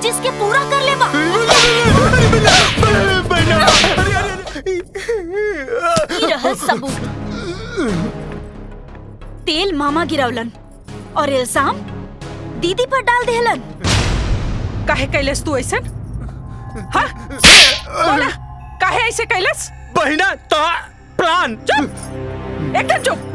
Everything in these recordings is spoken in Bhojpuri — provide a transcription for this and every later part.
साजिश के पूरा कर लेबा। ई रहल सबूत। तेल मामा गिरावलन और इल्जाम दीदी पर डाल देहलन। काहे कैलस तू ऐसा? हाँ? बोला, काहे ऐसे कैलस? बहिना तो प्राण। चुप, एकदम चुप।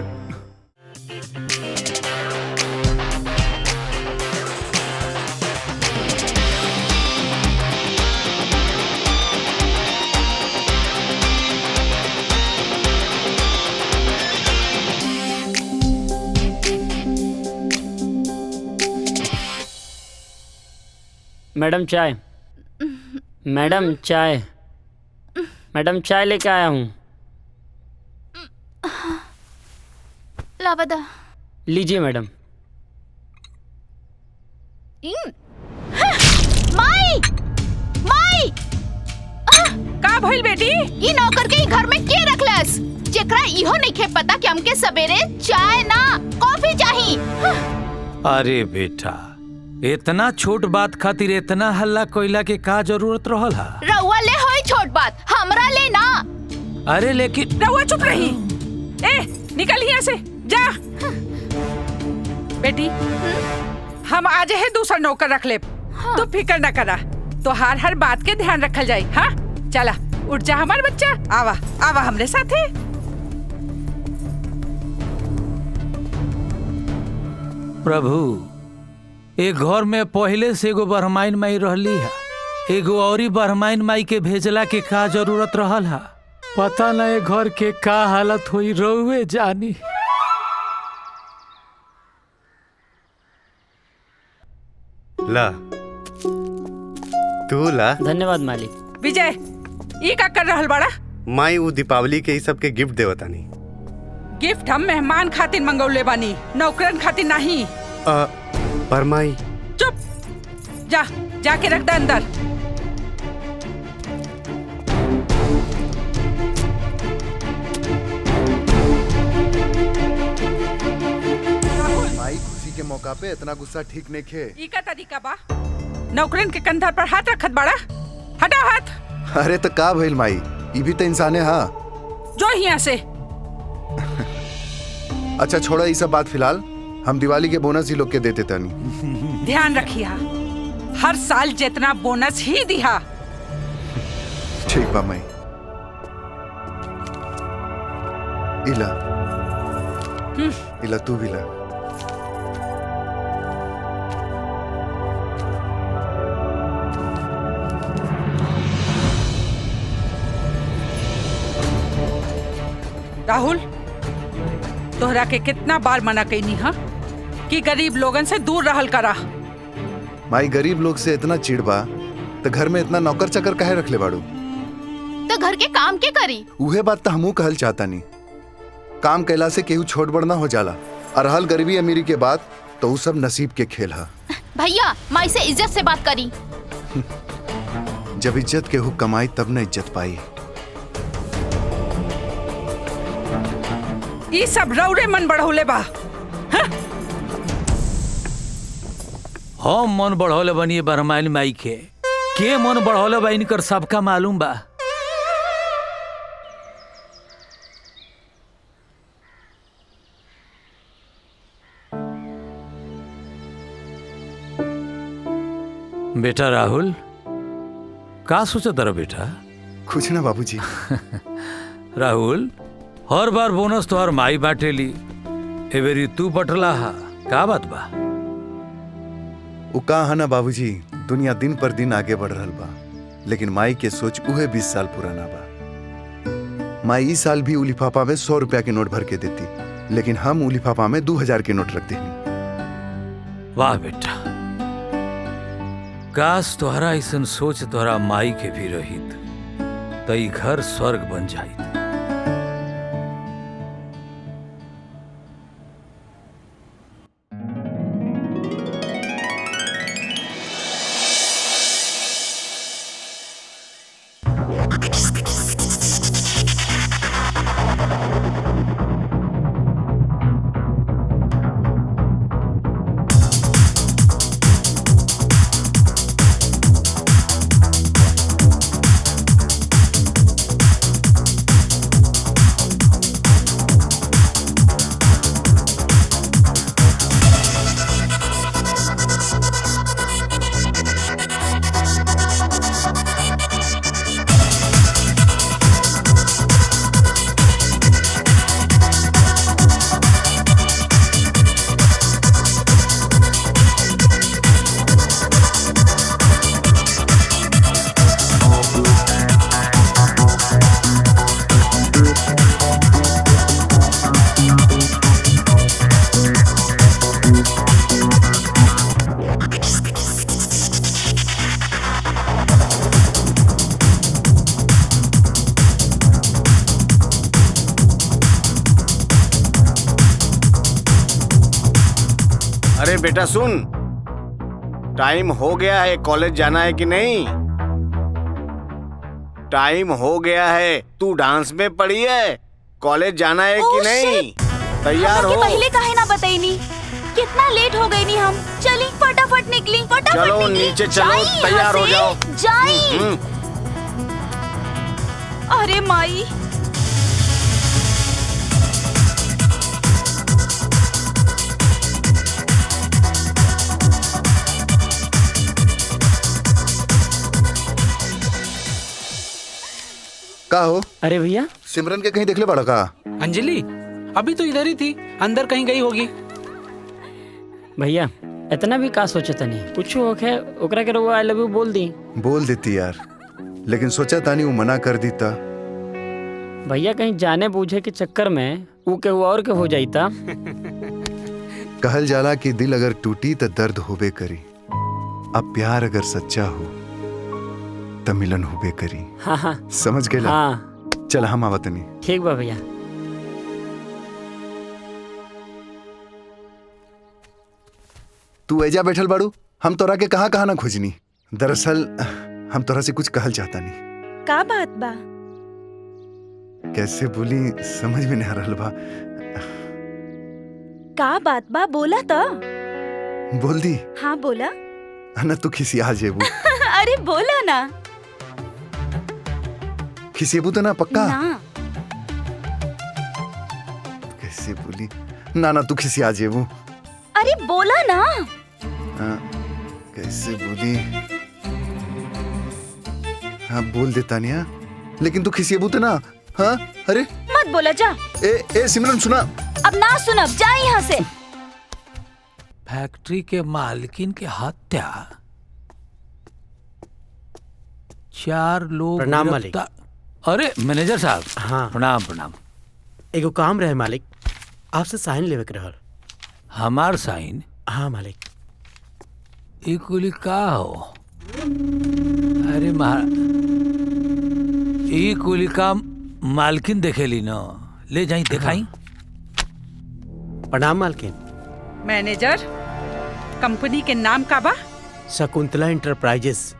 मैडम चाय। मैडम चाय। मैडम चाय लेके आया हूँ। लावदा। लीजिए मैडम। माई! माई! का भइल बेटी? ई नौकर के घर में के रखलस? जेकरा इहो नइखे पता कि हमके सवेरे चाय ना कॉफी चाहिए। अरे बेटा, इतना छोट बात खातिर इतना हल्ला कोइला के का जरूरत रहल हा? रउआ ले होई छोट बात, हमरा ले ना। अरे लेकिन रहुआ चुप रही। निकल यहाँ से, जा। बेटी, हम आज है दूसरा नौकर रख ले। तू फिक्र न करा, तो हर बात के ध्यान रखल जाए। हाँ, चला उठ जा हमार बच्चा। आवा आवा हमरे साथे। प्रभु, एक घर में पहले से एगो बरहमाइन माई रहली है, एगो औरी बरहमाइन माई के भेजला के का जरूरत रहल हा? पता न ए घर के का हालत हुई, रउए जानी। ला तू ला। धन्यवाद मालिक। विजय, ये का कर रहल बड़ा? माई वो दीपावली के ही सबके गिफ्ट देवतानी। गिफ्ट हम मेहमान खातिर मंगौले बानी, नौकरन खातिर नहीं। पर माई। चुप, जा जाके रख दे अंदर। माई, खुशी के मौका पे इतना गुस्सा ठीक नहीं खे। ई का तरीका बा? नौकरन के कंधर पर हाथ रखत बड़ा? हटाओ हाथ। अरे तो का भइल माई, ये भी तो इंसान है। हाँ, जो यहाँ से। अच्छा छोड़ा ये सब बात फिलहाल। हम दिवाली के बोनस ही लोग के देते तनी। ध्यान रखिया, हर साल जितना बोनस ही दिया। ठीक बा माई। इला इला तू भी ला। राहुल, तोहरा के कितना बार मना कैनी हा कि गरीब लोगन से दूर रहल करा। माई, गरीब लोग से इतना चिढ़ बा तो घर में इतना नौकर चाकर काहे रख ले बाड़ू? तो घर के काम के करी? उहे बात तो हमू कहल चाहता नहीं। काम कैला से केहू छोट बड़ ना हो जाला, और हल गरीबी अमीरी के बात तो वो सब नसीब के खेल है। भैया, माई से इज्जत से बात करी। जब इज्जत केहू कमाई तब न इज्जत पाई। ये सब रौरे मन बढ़ौले बा। हम मन बढ़ौले बनिए बरहमाइन माई के मन बढ़ौले बा इनकर सबका मालूम बा। बेटा राहुल, का सोचत रहा बेटा? कुछ ना बाबूजी। राहुल, हर बार बोनस तो हर माई बाटेली, एवेरी तू बटला हा, का बात बा? वो का है ना बाबूजी, दुनिया दिन पर दिन आगे बढ़ रहा बा, लेकिन माई के सोच उहे 20 साल पुराना बा। माई इस साल भी उ लिफाफा में 100 रुपया के नोट भर के देती, लेकिन हम उ लिफाफा में 2000 के नोट रख देनी। वाह बेटा, काश तोहरा ऐसन सोच तोहरा माई के भी रहित, तो ई घर स्वर्ग बन जाइत। अरे बेटा सुन, टाइम हो गया है, कॉलेज जाना है कि नहीं? टाइम हो गया है, तू डांस में पड़ी है, कॉलेज जाना है कि नहीं? तैयार हो? पहले काहे ना बताईनी? कितना लेट हो गई नी हम। चली फटाफट निकली, फटाफट चलो निकली। नीचे चलो, जाई तैयार हो यहाँ जाओ। से, जाई। अरे माई, का हो? अरे भैया, सिमरन के कहीं देखले बड़ा का? अंजलि अभी तो इधर ही थी, अंदर कहीं गई होगी। भैया इतना भी का सोचे तनी, कुछ होखे ओकरा के रउआ आई लव यू बोल दी। बोल देती यार, लेकिन सोचा तानी वो मना कर देता। भैया कहीं जाने बूझे के चक्कर में ऊ के और के हो जाईता। कहल जाला कि दिल अगर टूटी तो दर्द होबे करी, अब प्यार अगर सच्चा हो तो मिलन होबे करी। हाँ हाँ समझ गए? हाँ, चल हम आवतनी। ठीक बा भैया। तू ऐजा बैठल बाड़ू, हम तोरा के कहाँ कहाँ ना खोजनी। दरअसल हम तोरा से कुछ कहल चाहता नहीं। का बात बा? कैसे बोली समझ में नहीं आ रहल बा। का बात बा, बोला तो। बोल दी हाँ बोला। ना तू खिसिया जेबू। अरे बोला ना। खिसियबू तो ना पक्का? ना। कैसे बोली? ना तू खिसिया जेबू। अरे बोला ना। हाँ, कैसे बोली? हाँ बोल देता नहीं। हाँ लेकिन तू खिसियबू तो ना? हाँ अरे मत बोला, जा। ए सिमरन सुना। अब ना सुनब, जा यहाँ से। फैक्ट्री के मालकिन के हत्या, 4 लोग प्रणाम मालिक। अरे मैनेजर साहब। हाँ। प्रणाम प्रणाम। एगो काम रहे मालिक, आपसे साइन लेवे के रहल। हमार साइन? हाँ मालिक। ई कुली का हो? अरे ई कुली का मालकिन देखेली न, ले जाई दिखाई। प्रणाम मालकिन। मैनेजर, कंपनी के नाम का बा? शकुंतला इंटरप्राइजेस।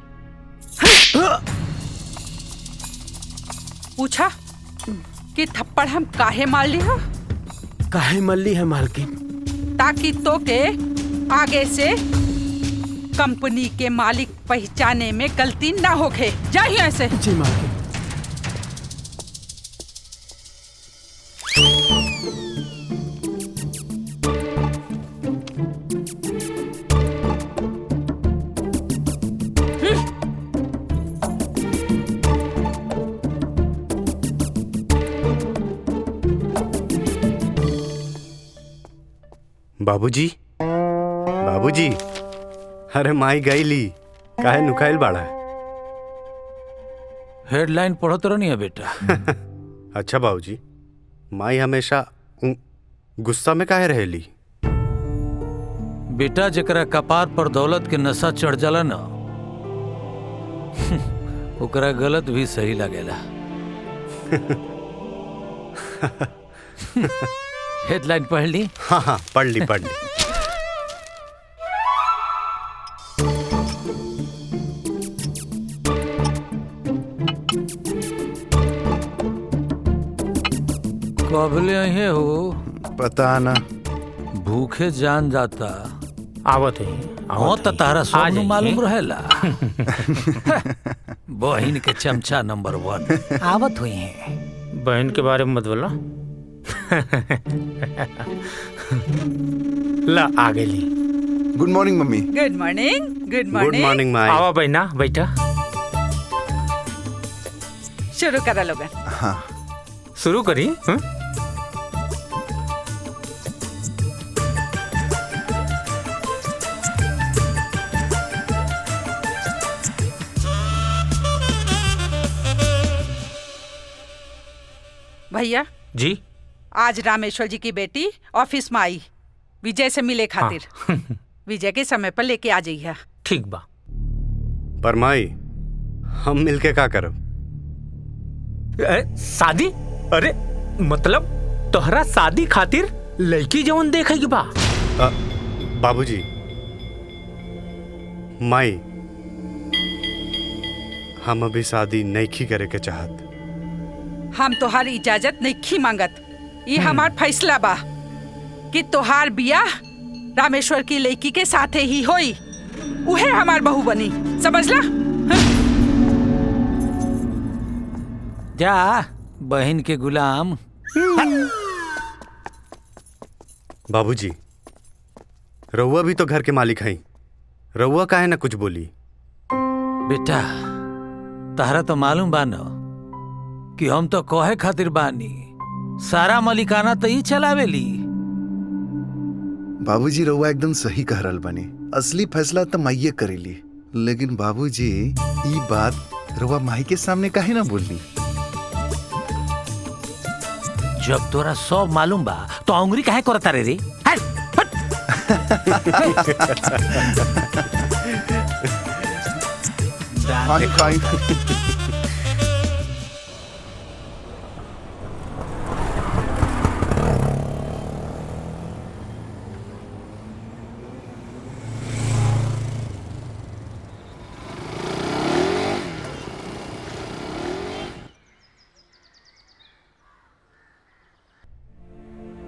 पूछा कि थप्पड़ हम काहे मार ली हो? काहे मल्ली है मालकिन? ताकि तो के आगे से कंपनी के मालिक पहचाने में गलती ना होखे। जाइए ऐसे। जी मालकिन। बाबूजी, बाबूजी, अरे माई गईली, काहे नुकाइल बाड़ा? हेडलाइन पढ़त रहनी है बेटा। अच्छा बाबूजी, माई हमेशा गुस्सा में काहे रहेली? बेटा जकरा कपार पर दौलत के नशा चढ़ जाला न, ओकरा गलत भी सही लगेला। हेडलाइन पढ़ ली? हाँ पढ़ ली। कबले अहे हो? पता ना। भूखे जान जाता। आवत है। हाँ तो तारा सब मालूम रहेला। बहन के चमचा नंबर 1 आवत हुई है। बहन के बारे में मत बोला। ला आ गई। Good morning mummy. Good morning. Good good morning माई। आवा बहना, बैठा। शुरू करा लोगन। हाँ शुरू करी। भैया जी। आज रामेश्वर जी की बेटी ऑफिस में आई विजय से मिले खातिर। हाँ। विजय के समय पर लेके आ जाइए। ठीक बा। पर माई हम मिलके का करब? शादी? अरे मतलब तोहरा शादी खातिर लड़की जवन देखेगी बा? बाबूजी, माई, हम अभी शादी नहीं करे के चाहत। हम तोहार इजाजत नहीं मांगत। ये हमार फैसला बा कि तोहार बियाह रामेश्वर की लड़की के साथे ही होई। उहे हमार बहू बनी, समझला? जा बहन के गुलाम। बाबूजी, रउआ भी तो घर के मालिक हैं। रउआ काहे ना कुछ बोली? बेटा, तहरा तो मालूम बा न कि हम तो कहे खातिर बानी, सारा मलिकाना तो ही चलावेली। बाबूजी रउआ एकदम सही कह रहल बानी। असली फैसला तो माइये करेली, लेकिन बाबूजी ई बात रउआ माई के सामने काहे ना बोलनी? जब तोरा सब मालूम बा तो अंगुरी काहे करता रे रे? हट, हट। खाई खाई।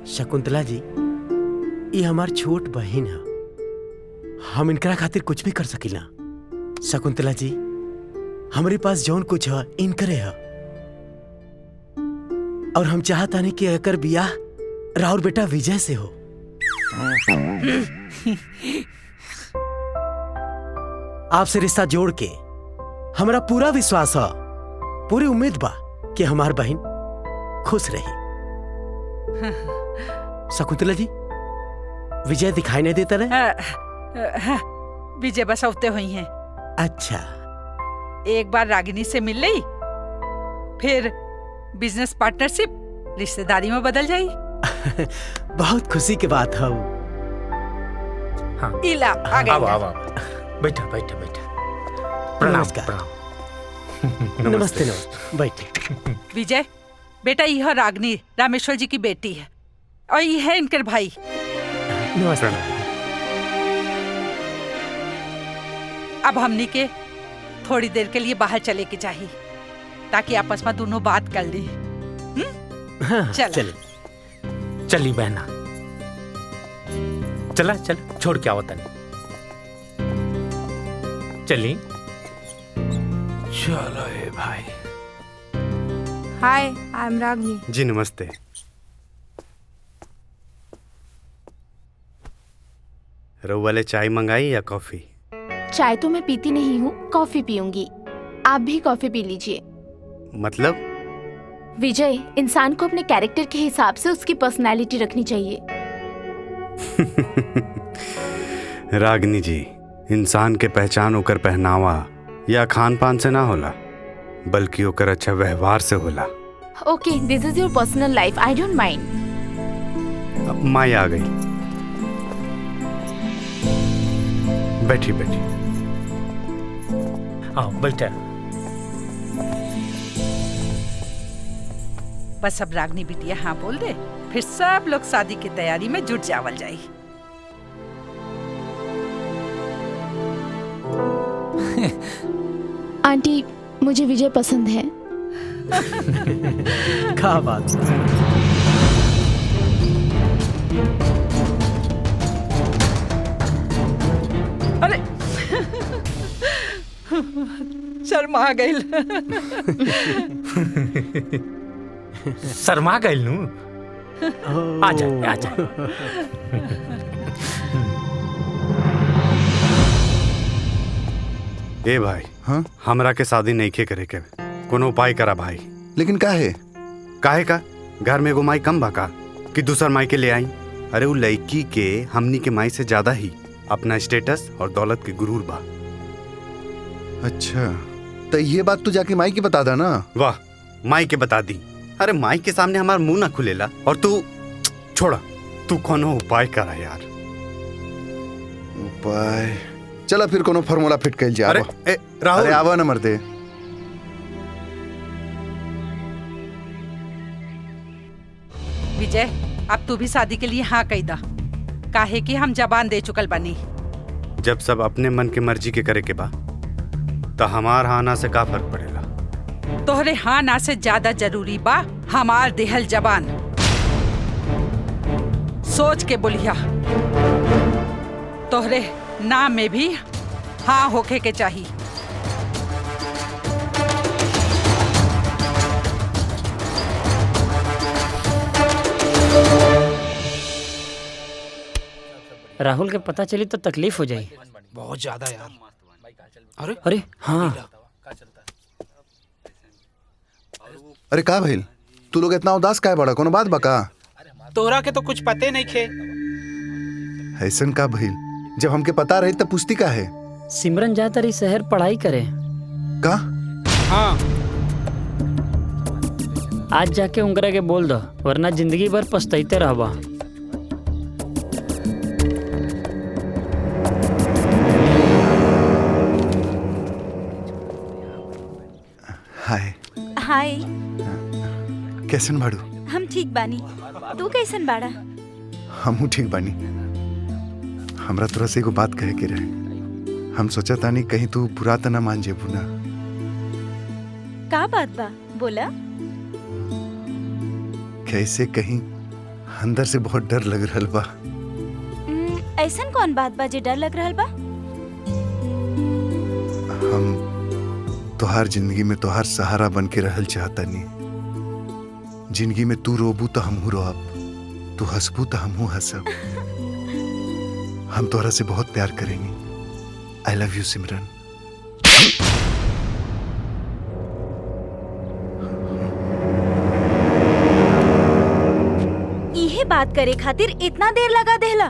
शकुंतला जी, ये हमार छोट बहन है। हम इनकरा खातिर कुछ भी कर सकीला। शकुंतला जी, हमारे पास जौन कुछ है इनकरे है, और हम चाहता नहीं कि एकर बियाह राहुल बेटा विजय से हो। आपसे रिश्ता जोड़ के हमारा पूरा विश्वास है, पूरी उम्मीद बा कि हमार बहन खुश रही। शकुंतला जी, विजय दिखाई नहीं देता रहे? विजय बस औते हुई हैं। अच्छा, एक बार रागिनी से मिल ली, फिर बिजनेस पार्टनरशिप रिश्तेदारी में बदल जाई। बहुत खुशी की बात है। हाँ। इला आ गई। बैठा बैठा बैठा। नमस्कार। नमस्ते। बैठे। विजय बेटा, यह रागिनी रामेश्वर जी की बेटी है, और यह है इनके भाई। नमस्ते। अब हमनी के थोड़ी देर के लिए बाहर चले के चाहिए, ताकि आपस में दोनों बात कर ली। हाँ, चल चली बहना, चला चल, छोड़ के आओ तनी। चली। चलो ए भाई। हाय, आई एम रागिनी। जी नमस्ते। रउआ ले चाय मंगाई या कॉफी? चाय तो मैं पीती नहीं हूँ, कॉफी पीऊंगी। आप भी कॉफी पी लीजिए। मतलब? विजय, इंसान को अपने कैरेक्टर के हिसाब से उसकी पर्सनालिटी रखनी चाहिए। रागिनी जी, इंसान के पहचान ओकर पहनावा या खान पान से ना होला, बल्कि ओकर अच्छा व्यवहार से होला। Okay, this is your personal life, I don't mind. अब माई आ गई। बैठी बैठी। हाँ बैठा। बस अब रागिनी बिटिया हाँ बोल दे, फिर सब लोग शादी की तैयारी में जुट जावल जाई। आंटी, मुझे विजय पसंद है। क्या बात। अरे शर्मा गई। शर्मा गइल नू। आजा आजा। ए भाई, हाँ? हमरा के शादी नहीं खे करे के, कोनो उपाय करा भाई। लेकिन काहे? काहे का? घर में एगो माई कम बा का कि दूसर माई के ले आई? अरे वो लड़की के हमनी के माई से ज्यादा ही अपना स्टेटस और दौलत के गुरूर बा। अच्छा, तो ये बात तू जाके माई के बता दा ना। वाह, माई के बता दी। अरे माई के सामने हमारा मुंह ना खुलेला, और तू छोड़ा, तू कोनो उपाय करा यार। उपाय? चला फिर कोनो फार्मूला फिट कइल जा। अरे राहुल, अरे आवा ना मर्दे। विजय, अब तू भी शादी के लिए हाँ कही दा। काहे कि हम जबान दे चुकल बनी। जब सब अपने मन के मर्जी के करे के बा तो हमार हाँ ना से का फर्क पड़ेगा? तोहरे हाँ ना से ज्यादा जरूरी बा हमार देहल जबान। सोच के बोलिया, तोहरे ना में भी हाँ होके के चाहिए। राहुल के पता चली तो तकलीफ हो जाए। बहुत ज्यादा यार। अरे अरे हाँ, अरे का भइल? तू लोग इतना उदास काहे बड़ा? कोनो बात बा का? तोहरा के तो कुछ पते नहीं खे। ऐसन का भइल? जब हमके पता रही तब पूछती का है? सिमरन जा तरी शहर पढ़ाई करे। का? हाँ आज जाके उनकरा के बोल दो, वरना जिंदगी भर पछताते रहबा। हाय। हाय, कैसन बाड़ू? हम ठीक बानी। तू कैसन बाड़ा? हमहू ठीक बानी। हमरा तोरा से एगो बात कहे के रहे। हम सोचा तानी कहीं तू बुरा त ना मान जेबू ना। का बात बा? बोला। कैसे कहीं अंदर से बहुत डर लग रहल बा। ऐसन कौन बात बा जे डर लग रहल बा? हम तोहार जिंदगी में तोहार सहारा बन के रहल चाहतानी। जिंदगी में तू रोबू तो हमहू रोब, तू हंसबू तो हमहू हंसब। हम तोहरा से बहुत प्यार करेंगे। आई लव यू सिमरन। इहे बात करे खातिर इतना देर लगा देला?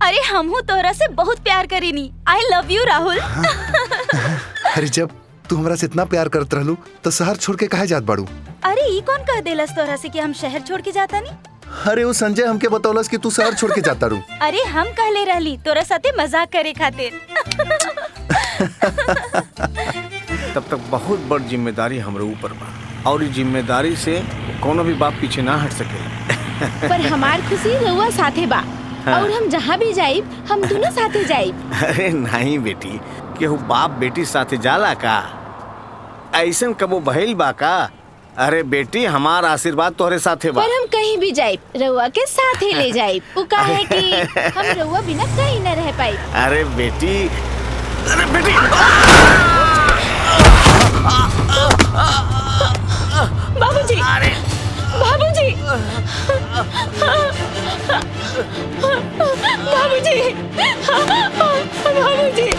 अरे हमहू तोहरा से बहुत प्यार करीनी। I love you Rahul. अरे जब तू हमरा से इतना प्यार करत रहलू तो शहर छोड़ के काहे जात बाड़ू? अरे ई कौन कह देलस तोहरा से कि हम शहर छोड़ के जाता नहीं? अरे वो संजय हमके बतौलस कि तू शहर छोड़ के जाता रू। अरे हम कहले रहली तोरा साथे मजाक करे खातिर। तब तक बहुत बड़ जिम्मेदारी हमरे ऊपर बा और इस जिम्मेदारी से कोनो भी बाप पीछे ना हट सकेला। पर हमार खुशी रउआ साथे बा। हाँ। और हम जहाँ भी जाइब हम दोनों साथे जाइब। अरे नहीं बेटी, केहू बाप बेटी साथे जाला का? ऐसन कबो बहेल बा का? अरे बेटी हमार आशीर्वाद तोहरे साथे बा। पर हम कहीं भी जाइब रउआ के साथे ले जाइब। उ काहे कि हम रउआ बिना कहीं न रह पाई। अरे बेटी, अरे बेटी बाबूजी, बाबूजी, बाबूजी, बाबूजी,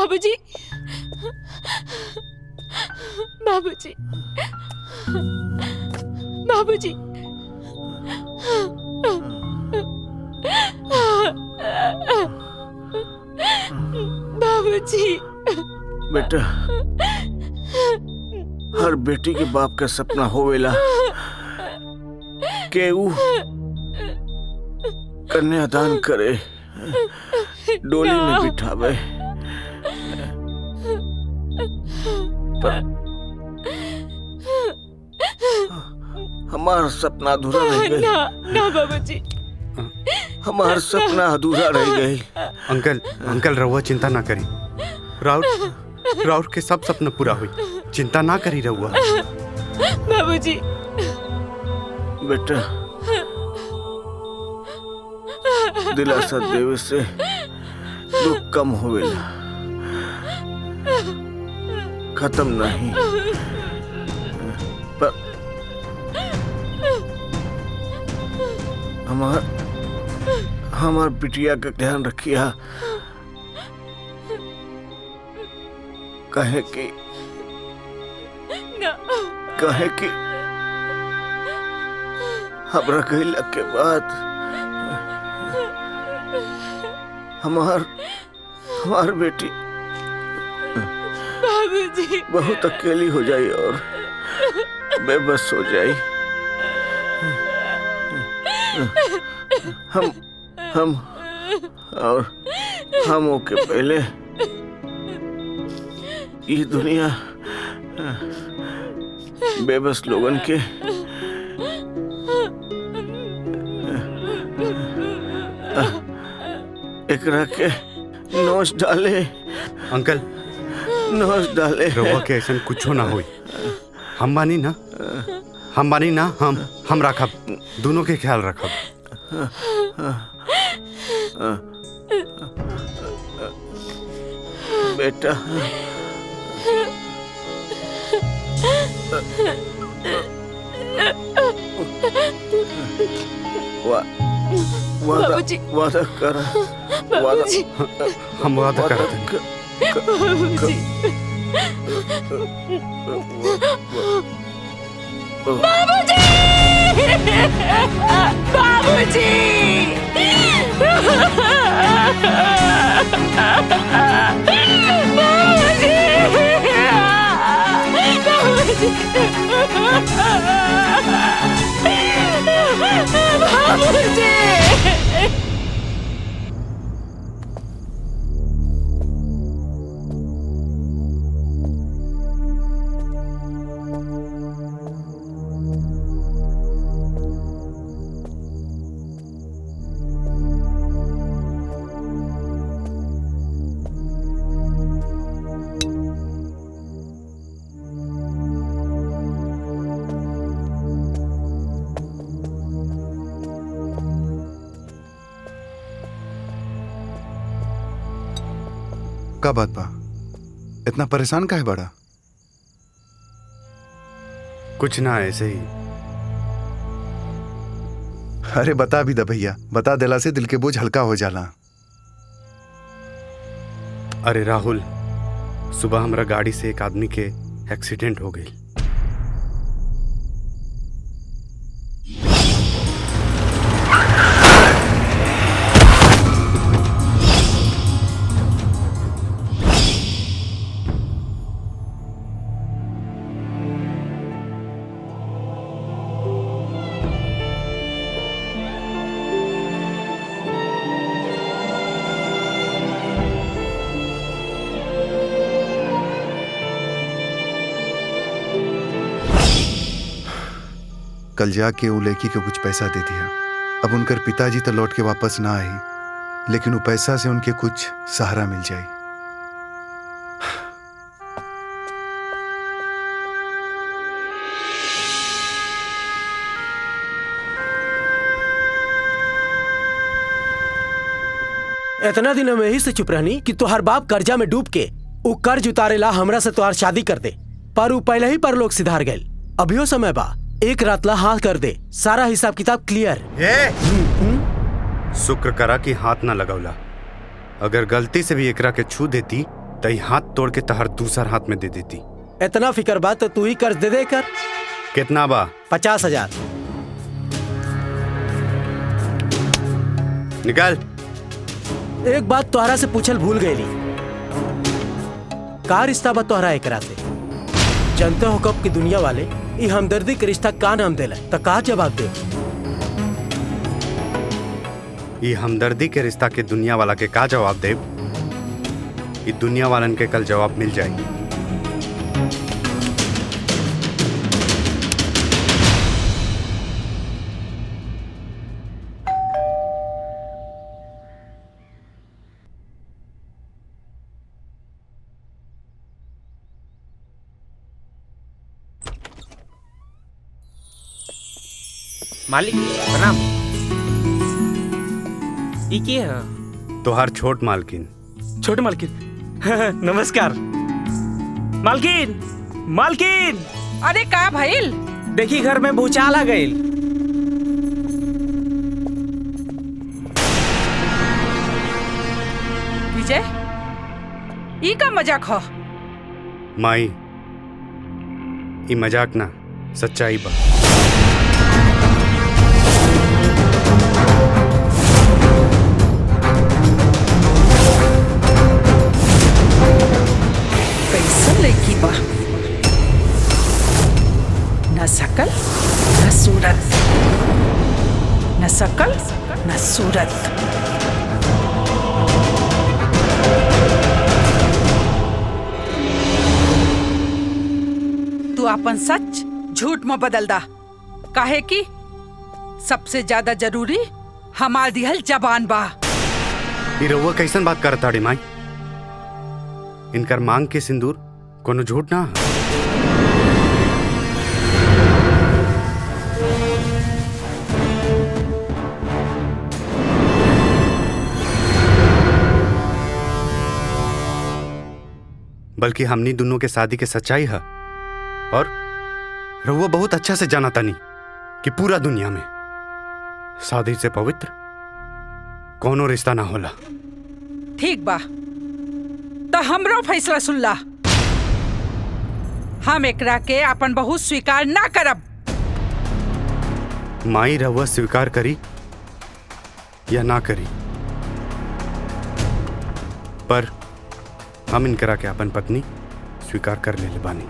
बाबूजी, बाबूजी, बाबूजी, बाबूजी। बेटा, हर बेटी के बाप का सपना होवेला के ऊ कन्यादान करे, डोली में बिठावे। पर हमारा सपना अधूरा रह गई। ना बाबूजी, हमारा सपना अधूरा रह गई। अंकल रहुआ चिंता ना करी। राउर के सब सपना पूरा हुई, चिंता ना करी रहुआ। बाबूजी। बेटा दिलासा देवे से दुख कम होवेला, खत्म नहीं। पर हमार बिटिया का ध्यान रखिया, कहे कि हमरा कहला के बाद हमार बेटी बाबूजी बहुत अकेली हो जाई और बेबस हो जाई। हम ओके पहले ये दुनिया बेबस लोगन के एकरा के नोच डाले। अंकल नोच डाले। रवा के ऐसा कुछ ना होई। हम बानी ना, हम रखब, दोनों के ख्याल रखब। बेटा वादा कर, हम वादा करते हैं। बाबूजी बाबूजी का बात बा? इतना परेशान काहे बड़ा? कुछ ना, ऐसे ही। अरे बता भी दा भैया, बता देला से दिल के बोझ हल्का हो जाला। अरे राहुल, सुबह हमरा गाड़ी से एक आदमी के एक्सीडेंट हो गई। कल जाके वो लड़की के कुछ पैसा दे दिया। अब उनकर पिताजी तो लौट के वापस ना आई, लेकिन वो पैसा से उनके कुछ सहारा मिल जाए। इतना दिन हम यही से चुप रहनी कि तोहार बाप कर्जा में डूब के वो कर्ज उतारेला हमरा से तोहार शादी कर दे, पर वो पहले ही पर लोग सिधार गए। अभियो समय बा, एक रात ला हाथ कर दे, सारा हिसाब किताब क्लियर। शुक्र करा कि हाथ ना लगौला, अगर गलती से भी एकरा के छू देती तो हाथ तोड़ के तहर दूसर हाथ में दे देती। इतना फिक्र बा तो तू ही कर्ज दे कर। कितना बा? 50,000। निकाल। एक बात तोहरा से पूछल भूल गई, का रिश्ता बा तोहरा एकरा से? जानते हो कब की दुनिया वाले ये हमदर्दी के रिश्ता का नाम देला, तो का जवाब दे? ये हमदर्दी के रिश्ता के दुनिया वाला के का जवाब दे? ये दुनिया वालन के कल जवाब मिल जाएगी। मालिक प्रणाम। ई के है? तोहार छोट मालकिन। छोटे मालकिन नमस्कार मालकिन। मालकिन अरे का भइल? देखी घर में भूचाल आ गई। विजय ई का मजाक हो? माई ई मजाक ना सच्चाई बा। कैसन लड़की बा, न शकल न सूरत, न शकल न सूरत। तू अपन सच झूठ में बदल दा, काहे कि सबसे ज्यादा जरूरी हमार दिहल जबान बा। ई रउआ कैसन बात करत ताड़ी माई? इनकर मांग के सिंदूर कोनो झूठ ना है। बल्कि हमनी दोनों के शादी के सच्चाई है। और रउआ बहुत अच्छा से जाना तानी कि पूरा दुनिया में शादी से पवित्र कोनो रिश्ता ना होला। ठीक बा, तो हमरो फैसला सुन ला। हम एकरा के अपन बहू स्वीकार ना करब। माई रउआ स्वीकार करी या ना करी, पर हम इनकरा के अपन पत्नी स्वीकार कर ले बानी।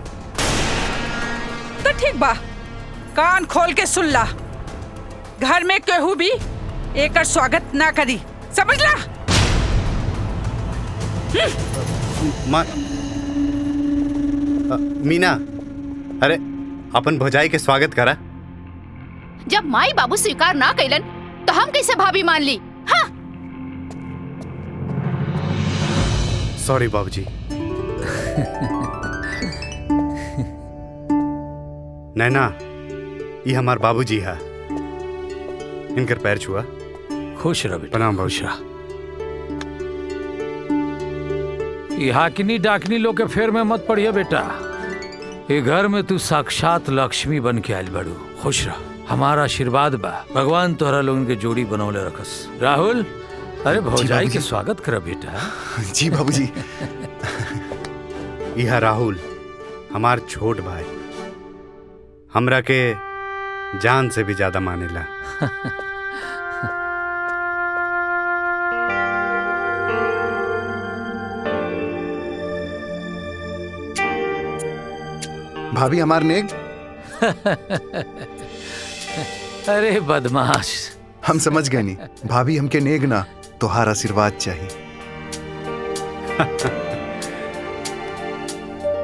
तो ठीक बा, कान खोल के सुन ला। घर में केहू भी एकर स्वागत ना करी, समझ ला? मीना, अरे अपन भौजाई के स्वागत करा। जब माई बाबू स्वीकार ना कैलन तो हम कैसे भाभी मान ली? हाँ? सॉरी बाबूजी। नैना, ये हमार बाबूजी है। इनकर पैर छुआ। खुश रह बेटा। प्रणाम बाबूजी। ये हाकिनी डाकनी लोग के फेर में मत पड़िए बेटा। ये घर में तू साक्षात लक्ष्मी बन के आयल बड़ू। खुश रह, हमारा आशीर्वाद बा। भगवान तोहरा लोगन के जोड़ी बनौले रखस। राहुल, अरे भौजाई के स्वागत कर बेटा। जी बाबूजी। यह राहुल हमार छोट भाई, हमरा के जान से भी ज्यादा मानेला। भाभी हमार नेग। अरे बदमाश। हम समझ गए नहीं, भाभी हमके नेग ना तोहार आशीर्वाद चाहिए।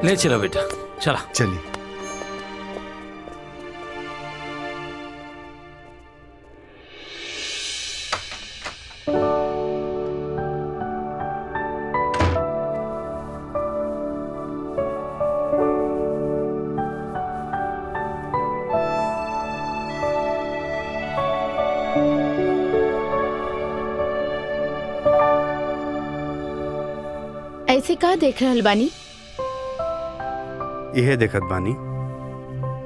ले चलो बेटा, चला। चलिए। ऐसे का देख रहल बानी? यह देखत बानी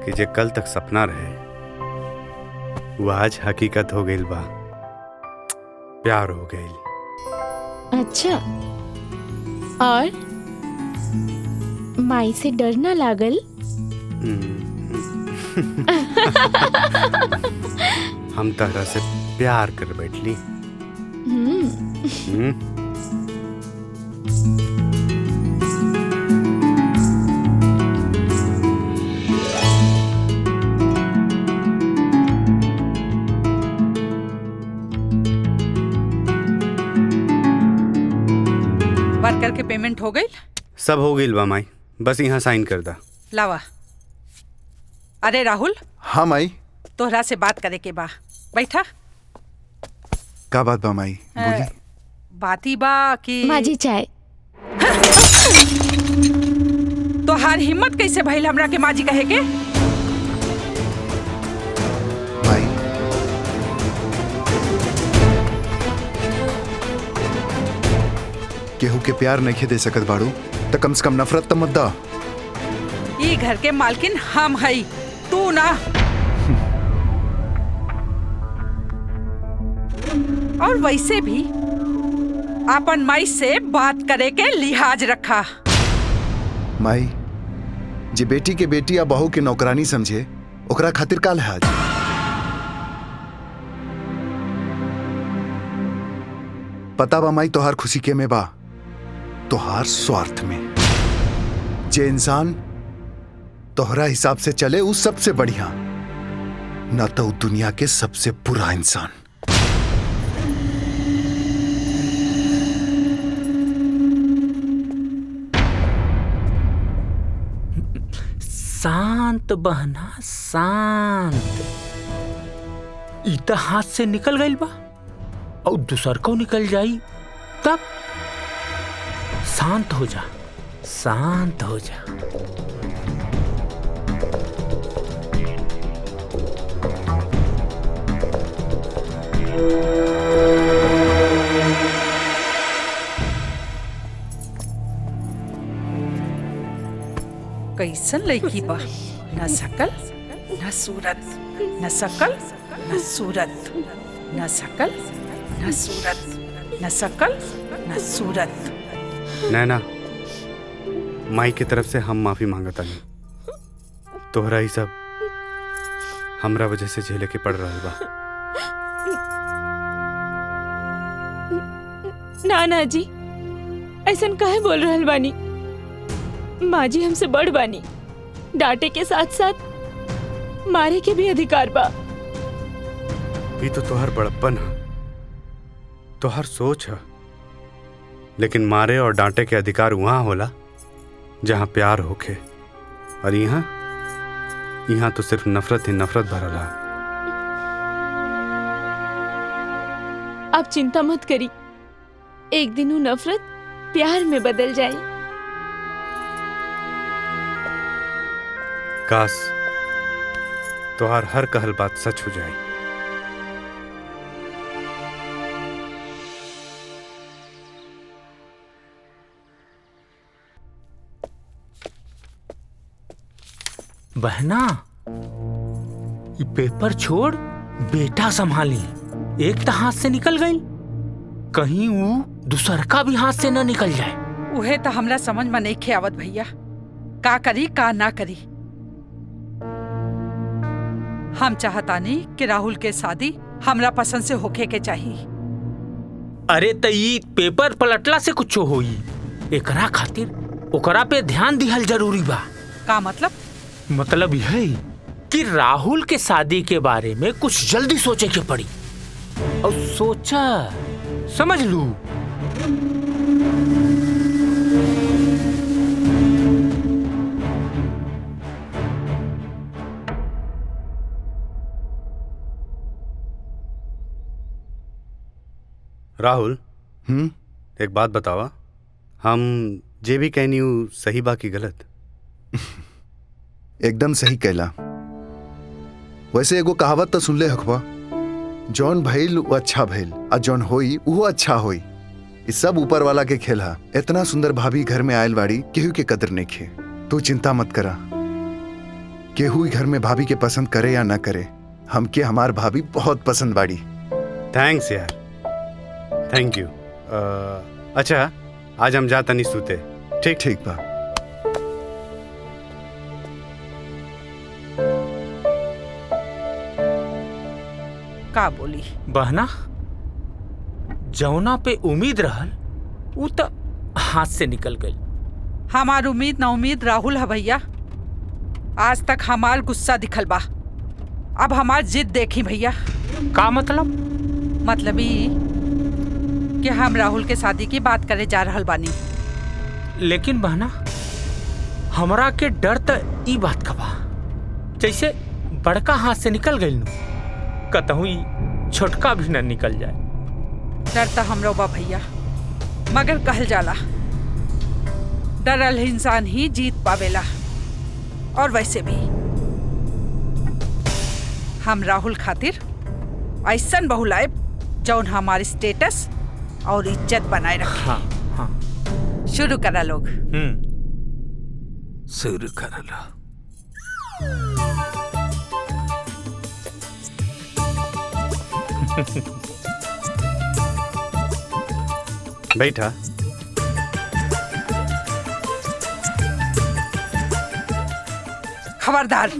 कि जे कल तक सपना रहे वो आज हकीकत हो गई बा। प्यार हो गई। अच्छा, और माई से डर ना लागल? हम तहरा से प्यार कर बैठली। वर्कर के पेमेंट हो गई? सब हो गई बा माई, बस यहाँ साइन कर दा। लावा। अरे राहुल। हाँ माई। तोहरा से बात करे के बा, बैठा। का बात बा माई? बोली। बाती बा कि माजी चाय। तोहार हिम्मत कैसे भइल हमरा के माजी कहे के? माई हमके प्यार नहीं दे सकत बाड़ू तो कम से कम नफरत तो मत दा। ई घर के मालकिन हम हई, तू ना। और वैसे भी अपन माई से बात करे के लिहाज रखा। माई जे बेटी के बेटी या बहू के नौकरानी समझे ओकरा खातिर का लिहाज। पता बा माई तोहार खुशी के में बा, तोहार स्वार्थ में। जे इंसान तोहरा हिसाब से चले उस सबसे बढ़िया, न तो दुनिया के सबसे बुरा इंसान। शांत बहना शांत। इता हाथ से निकल गई बा और दूसर को निकल जाई, तब शांत हो जा, शांत हो जा। कैसन लड़की बा, न शकल न सूरत, न शकल न सूरत, न शकल न सूरत, न शकल न सूरत। नैना, माई की तरफ से हम माफी मांगता नहीं। तोहरा ही सब हमरा वजह से झेले के पड़ रहा बा। ना जी, ऐसन काहे बोल रहल बानी? माँ जी हमसे बड़ बानी, डांटे के साथ साथ मारे के भी अधिकार बा। ये तो तोहर बड़प्पन है, तोहर सोच है, लेकिन मारे और डांटे के अधिकार वहां होला जहां प्यार होखे, और यहाँ तो सिर्फ नफरत ही नफरत भरला। आप चिंता मत करी, एक दिन वो नफरत प्यार में बदल जाए। काश तोहार हर कहल बात सच हो जाए। बहना, ये पेपर छोड़, बेटा संभाली। एक तो हाथ से निकल गई, कहीं वो दूसर का भी हाथ से न निकल जाए। उहे तो हमरा समझ में नहीं खे आवत भैया, का करी का ना करी। हम चाहता नहीं कि राहुल के शादी हमरा पसंद से होखे के चाहिए। अरे त ई पेपर पलटला से कुछ होई, एकरा खातिर ओकरा पे ध्यान दिहल जरूरी बा। का मतलब? मतलब यह कि राहुल के शादी के बारे में कुछ जल्दी सोचे के पड़ी, और सोचा समझ लू। राहुल, एक बात बतावा, हम जे भी कहनी हूँ सही बा की गलत? एकदम सही कहला। वैसे एगो कहावत तो सुन ले हकबा, जौन भइल वो अच्छा भइल, और जौन होई वो अच्छा होई। इस सब ऊपर वाला के खेल हा। इतना सुंदर भाभी घर में आयल बाड़ी, केहू के कदर नहीं खे। तू चिंता मत करा, केहू घर में भाभी के पसंद करे या ना करे, हमके हमार भाभी बहुत पसंद बाड़ी। थैंक्स यार, थैंक यू। अच्छा, आज हम जाता नहीं सूते। ठीक ठीक बा। का बोली? बहना, जौना पे उम्मीद रहल वो तो हाथ से निकल गई। हमार उम्मीद ना उम्मीद राहुल है भैया। आज तक हमार गुस्सा दिखल बा, अब हमार जिद देखी भैया। का मतलब? मतलब ई कि हम राहुल के शादी की बात करे जा रहल बानी। लेकिन बहना, हमरा के डर तो ई बात का बा, जैसे बड़का हाथ से निकल गई, कतहु छोटका भी न निकल जाए। डर तो हमरो बा भैया, मगर कहल जाला डरल इंसान ही जीत पावेला। और वैसे भी हम राहुल खातिर ऐसन बहू लाए जौन हमारी स्टेटस और इज्जत बनाए रखे। हाँ, हाँ। शुरू करा लोग। शुरू कर लो। बैठा। खबरदार,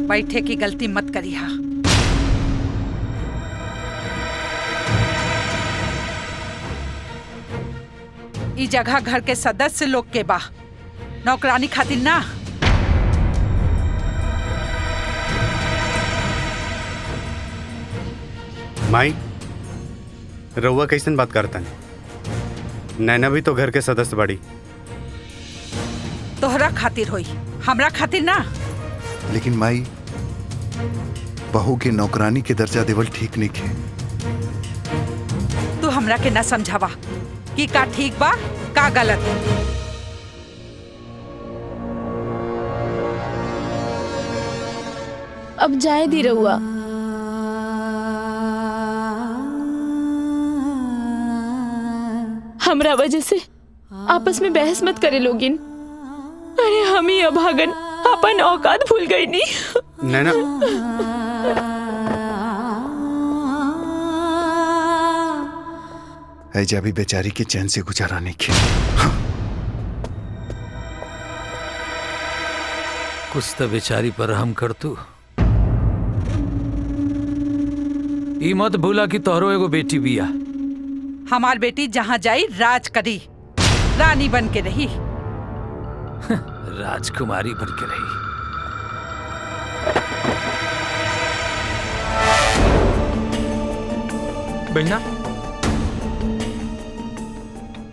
बैठे की गलती मत करिहा। ई जगह घर के सदस्य लोग के बा, नौकरानी खातिर ना। माई, रउआ कैसन बात करता है? नैना भी तो घर के सदस्य बड़ी। तोहरा खातिर होई, हमरा खातिर ना। लेकिन माई, बहू के नौकरानी के दर्जा देवल ठीक नहीं है। तू हमरा के ना समझावा कि का ठीक बा का गलत। अब जाए दी रहुआ। हमरा वजह से आपस में बहस मत करे लोगिन। अरे हम ही अभागन अपन औकात भूल गई नी। नैना, ऐजा भी बेचारी के चैन से गुजारा नहीं किया। कुछ तो बेचारी पर हम कर तू। ई मत भूला कि तोहरो एगो बेटी बिया। हमार बेटी जहाँ जाई राज करी, रानी बन के रही। राजकुमारी बन के रही। बहना,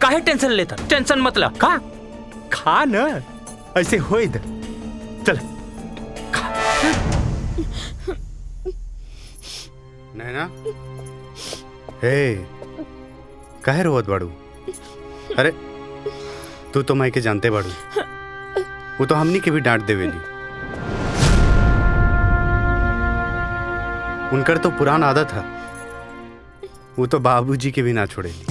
काहे टेंशन लेता? टेंशन मतलब खा खा न, ऐसे होई दे। चल नैना, हे काहे रोवत बाड़ू? अरे तू तो माई के जानते बाड़ू, वो तो हमनी के भी डांट देवेली। उनकर तो पुरान आदत है, वो तो बाबूजी के भी ना छोड़ेली।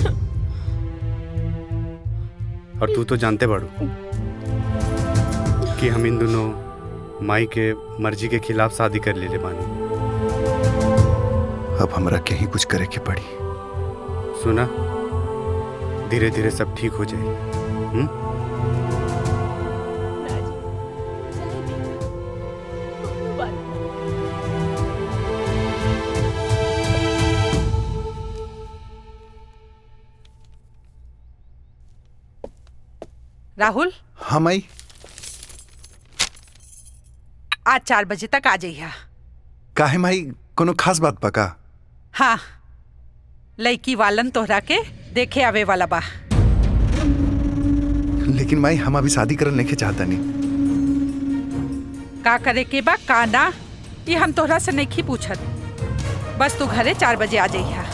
और तू तो जानते बाड़ू कि हम इन दोनों माई के मर्जी के खिलाफ शादी कर ले बानी। अब हमरा के ही कुछ करे के पड़ी। सुना, धीरे धीरे सब ठीक हो जाए। राहुल। हाँ माई। आज 4 बजे तक आ जाइया। काहे माई, कोनो खास बात पका? हाँ, लड़की वालन तोहरा के देखे आवे वाला बा। लेकिन माई, हम अभी शादी करल नहीं चाहता नहीं। का करे के बा का ना, ये हम तोहरा से नहीं पूछत। बस तू घरे 4 बजे आ जाइया।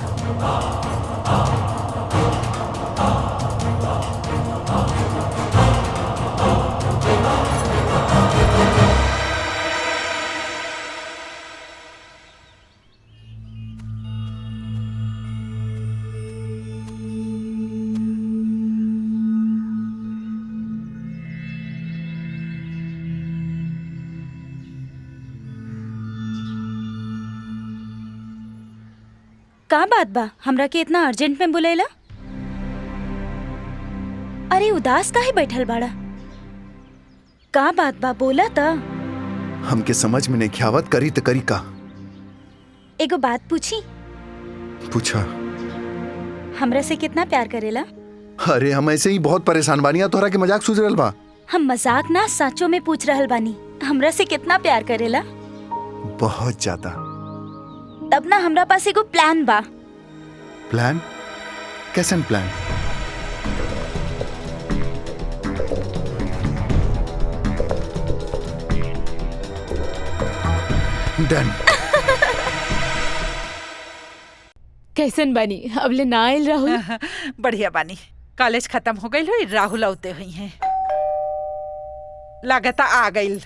का बात बा, हमरा के इतना अर्जेंट में बुलेला? अरे उदास काहे बैठल बाड़ा? का बात बा, बोला था। हमके समझ में नहीं ख्यावत, करी तो करी का? एगो बात पूछी? पूछा। हमरा से कितना प्यार करेला? अरे हम ऐसे ही बहुत परेशान बानी, तोहरा के मजाक सूझ रहल बा। हम मजाक ना, साचो में पूछ रहल बानी। हमरा से कितना प्यार करेला? बहुत ज्यादा। तब ना हमरा पास एगो प्लान बा। प्लान? कैसन प्लान? डन। कैसन बानी? अबले ना आयल राहुल? बढ़िया बानी। कॉलेज खत्म हो गई हुई, राहुल औते हुई हैं। लागता आ गई।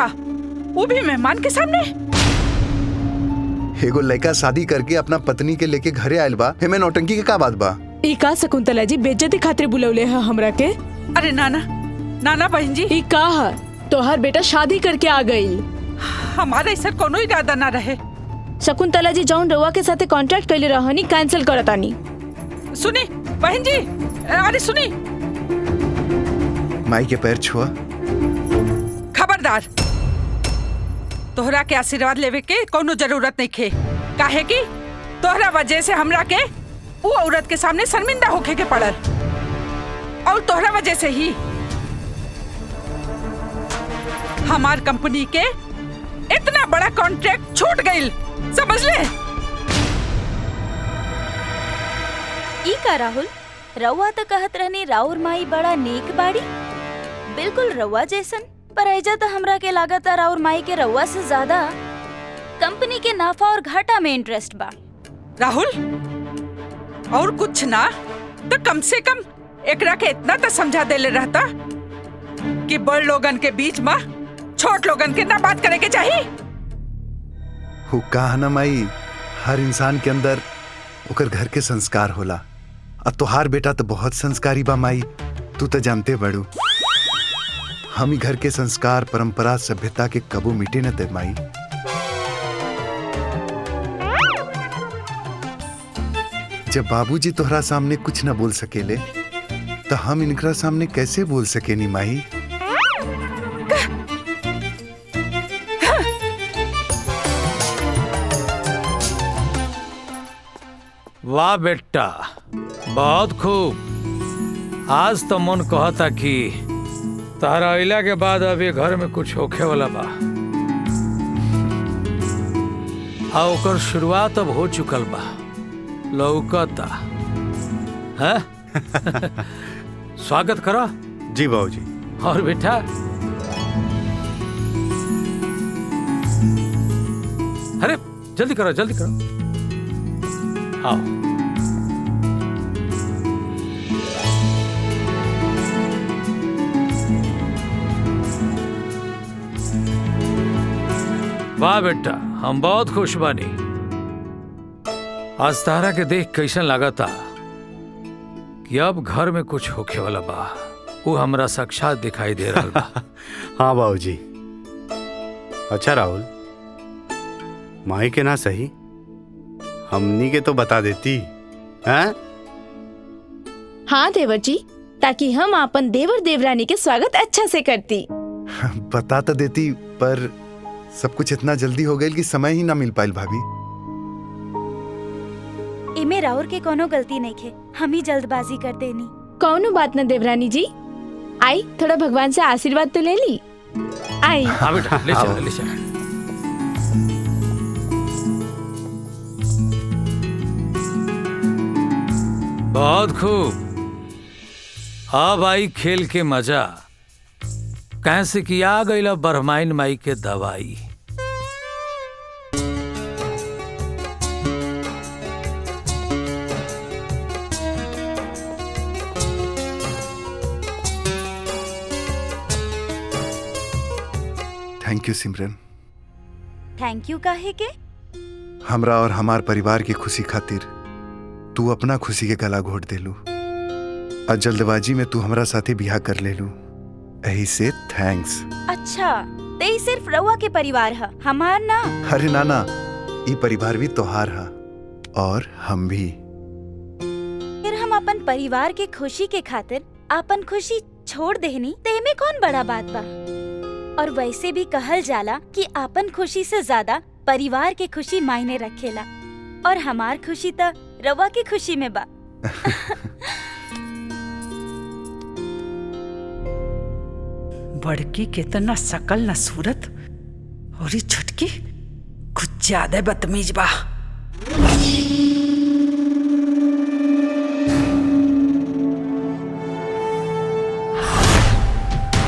था, वो भी मेहमान के सामने। एगो लड़का शादी करके अपना पत्नी के लेके घरे आयल बा, हेमे नौटंकी के का बात बा? ई का शकुंतला जी बेइज्जती खातिर बुलौले है हमरा के? अरे नाना, नाना बहन जी, ई का है? तोहर बेटा शादी करके आ गई। हमारा ऐसा कोनो इरादा ना रहे। शकुंतला जी जौन रउआ के साथे कॉन्ट्रैक्ट कइले रहनी कैंसिल करतानी। सुनी बहन जी, अरे सुनी, माई के पैर छुआ। खबरदार, तोहरा के आशीर्वाद लेवे के कोनो जरूरत नहीं खे, काहे कि तोहरा वजह से हमरा के वो औरत के सामने शर्मिंदा होके के पड़ल, और तोहरा वजह से ही हमार कंपनी के इतना बड़ा कॉन्ट्रैक्ट छूट गइल, समझ ले। ई का राहुल, रउआ तो कहत रहनी राउर माई बड़ा नेक बाड़ी, बिल्कुल रउआ जैसन। पर ऐजा तो हमरा के लागत है राउर माई के रउआ से ज्यादा कंपनी के नाफा और घाटा में इंटरेस्ट बा। राहुल, और कुछ ना तो कम से कम एकरा के इतना तो समझा देले रहता कि बड़ लोगन के बीच में छोट लोगन के ना बात करे के चाहिए। हु कहा ना माई, हर इंसान के अंदर ओकर घर के संस्कार होला। अब तोहार बेटा तो बहुत संस्कारी बा माई, तू तो जानते बड़ू। हम ही घर के संस्कार, परंपरा, सभ्यता के कबू मिटे न दे माई। जब बाबूजी तोहरा सामने कुछ न बोल सकेले तो हम इनकरा सामने कैसे बोल सकेनी माई? वाह बेटा, बहुत खूब। आज तो मन कहता कि तारा अइला के बाद अभी घर में कुछ होखे वाला बा, आ ओकर शुरुआत अब हो चुकल बा, लौकता है। स्वागत करो। जी बाबूजी। और बेटा, अरे जल्दी करो जल्दी करो, आओ। वाह बेटा, हम बहुत खुश बानी। आज तारा के देख कैसन लागता कि अब घर में कुछ होखे वाला बा, वो हमरा साक्षात दिखाई दे रहा बा। हाँ बाबूजी। अच्छा राहुल, माई के ना सही, हमनी के तो बता देती हैं? हाँ देवर जी, ताकि हम अपन देवर देवरानी के स्वागत अच्छा से करती। बता तो देती, पर सब कुछ इतना जल्दी हो गई कि समय ही ना मिल पाइल भाभी। इमे राउर के कोनो गलती नहीं खे, हम ही जल्दबाजी कर देनी। कौनो बात न देवरानी जी, आई थोड़ा भगवान से आशीर्वाद तो ले ली। आई। हाँ बेटा, ले चल ले चल। बहुत खूब। अब आई खेल के मजा, कैसे कि आ गईला बरमाइन माई के दवाई। Thank you Simran. Thank you काहे के? हमरा और हमार परिवार की खुशी खातिर तू अपना खुशी के गला घोट देलू, और जल्दबाजी में तू हमरा साथे बियाह कर लेलू, यही से थैंक्स। अच्छा, ते ही सिर्फ रउआ के परिवार है, हमार ना? अरे नाना, ये परिवार भी तोहार है, और हम भी। फिर हम अपन परिवार के खुशी के खातिर अपन खुशी छोड़ देनी, ते में कौन बड़ा बात बा? और वैसे भी कहल जाला कि अपन खुशी से ज्यादा परिवार के खुशी मायने रखेला, और हमार खुशी तो रवा की खुशी में बा। बड़की के तना शकल न सूरत, और ये छुटकी कुछ ज्यादा बदतमीज बा।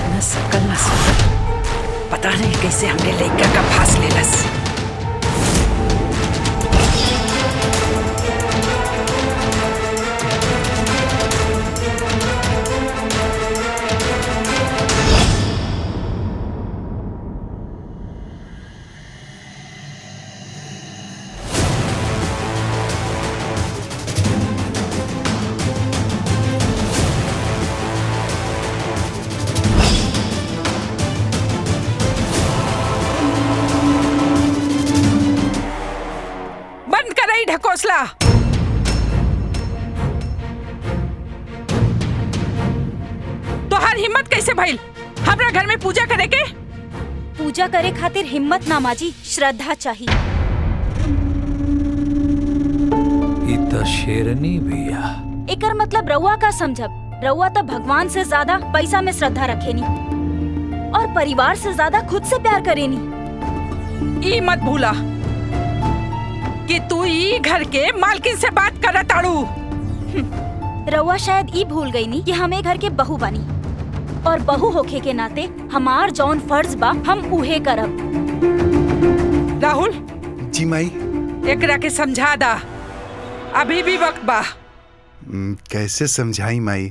न शकल न सूरत, पता नहीं कैसे हमने लड़का का फांस लेलस। तोहार हिम्मत कैसे भइल हमरा घर में पूजा करे के? पूजा करे खातिर हिम्मत ना माँ जी, श्रद्धा चाहिए। ई त शेरनी बिया। एकर मतलब रउआ का समझब? रउआ तो भगवान से ज्यादा पैसा में श्रद्धा रखेनी और परिवार से ज्यादा खुद से प्यार करेनी। ई मत भूला कि तू ई घर के मालकिन से बात करत आड़ू। रउआ शायद ई भूल गई नी कि हम ए घर के बहू बानी और बहू होखे के नाते हमार जौन फर्ज बा हम उहे करब। राहुल जी माई। एकरा के समझा दा, अभी भी वक्त बा। कैसे समझाई माई?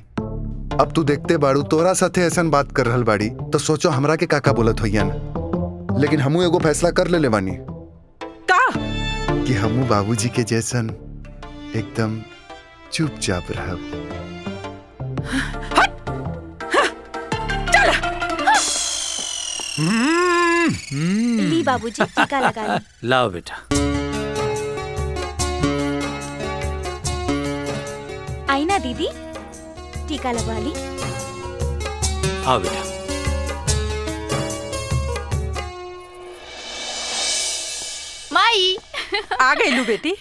अब तू देखते बाड़ू तोरा साथे ऐसा बात कर रहल बाड़ी तो सोचो हमरा के काका बोलत होइयन। लेकिन हमू एगो फैसला कर ले बानी का कि हमू बाबूजी के जैसन एकदम चुपचाप रहब। ली बाबूजी टीका लगा ली। लाओ बेटा। आई ना दीदी, टीका लगवा ली। आओ बेटा। माई आ गई लू बेटी।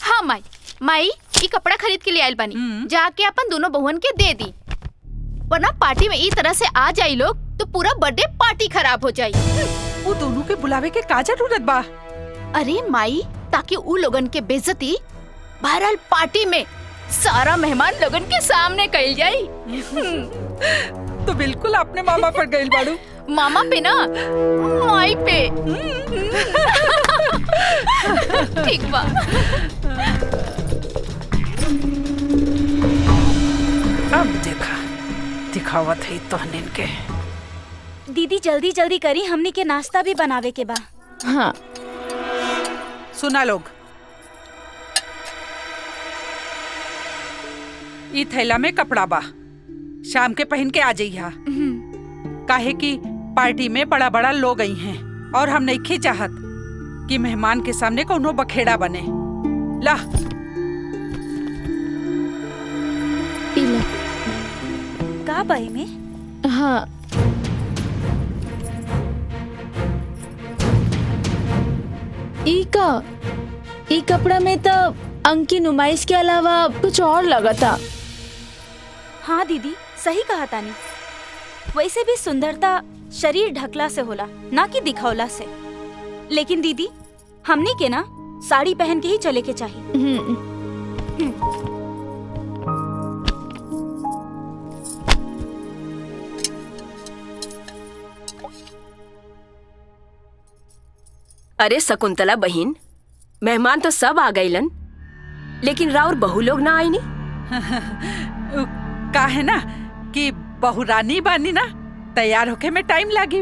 हाँ माई, माई ई कपड़ा खरीद के ले आयल बानी, जाके अपन दोनों बहुवन के दे दी, वरना पार्टी में ई तरह से आ जाई लोग तो पूरा बर्थडे पार्टी खराब हो जाई। वो दोनों के बुलावे के का जरूरत बा? अरे माई, ताकि उ लोगन के बेइज्जती बहरहाल पार्टी में सारा मेहमान लोगन के सामने कइल जाई। तो बिल्कुल अपने मामा पर गइल बाड़ू। मामा पे ना, माई पे। ठीक बा। अब देखा दिखावत है तोहनीन के। दीदी जल्दी जल्दी करी, हमनी के नाश्ता भी बनावे के बा। हाँ सुना लोग, ई थैला में कपड़ा बा, शाम के पहन के आ जाइहा। काहे कि पार्टी में बड़ा बड़ा लोग आई हैं और हम नहीं चाहत कि मेहमान के सामने कोनो बखेड़ा बने। ला का बाई में? हाँ ई कपड़ा में तो अंग की नुमाइश के अलावा कुछ और लगा था। हाँ दीदी सही कहा तानी। वैसे भी सुंदरता शरीर ढकला से होला, ना कि दिखौला से। लेकिन दीदी हमनी के ना साड़ी पहन के ही चले के चाहिए। अरे शकुंतला बहिन, मेहमान तो सब आ गईलन, लेकिन राउर बहू लोग ना आई नी। का है ना कि बहुरानी बानी ना, तैयार होके में टाइम लागी,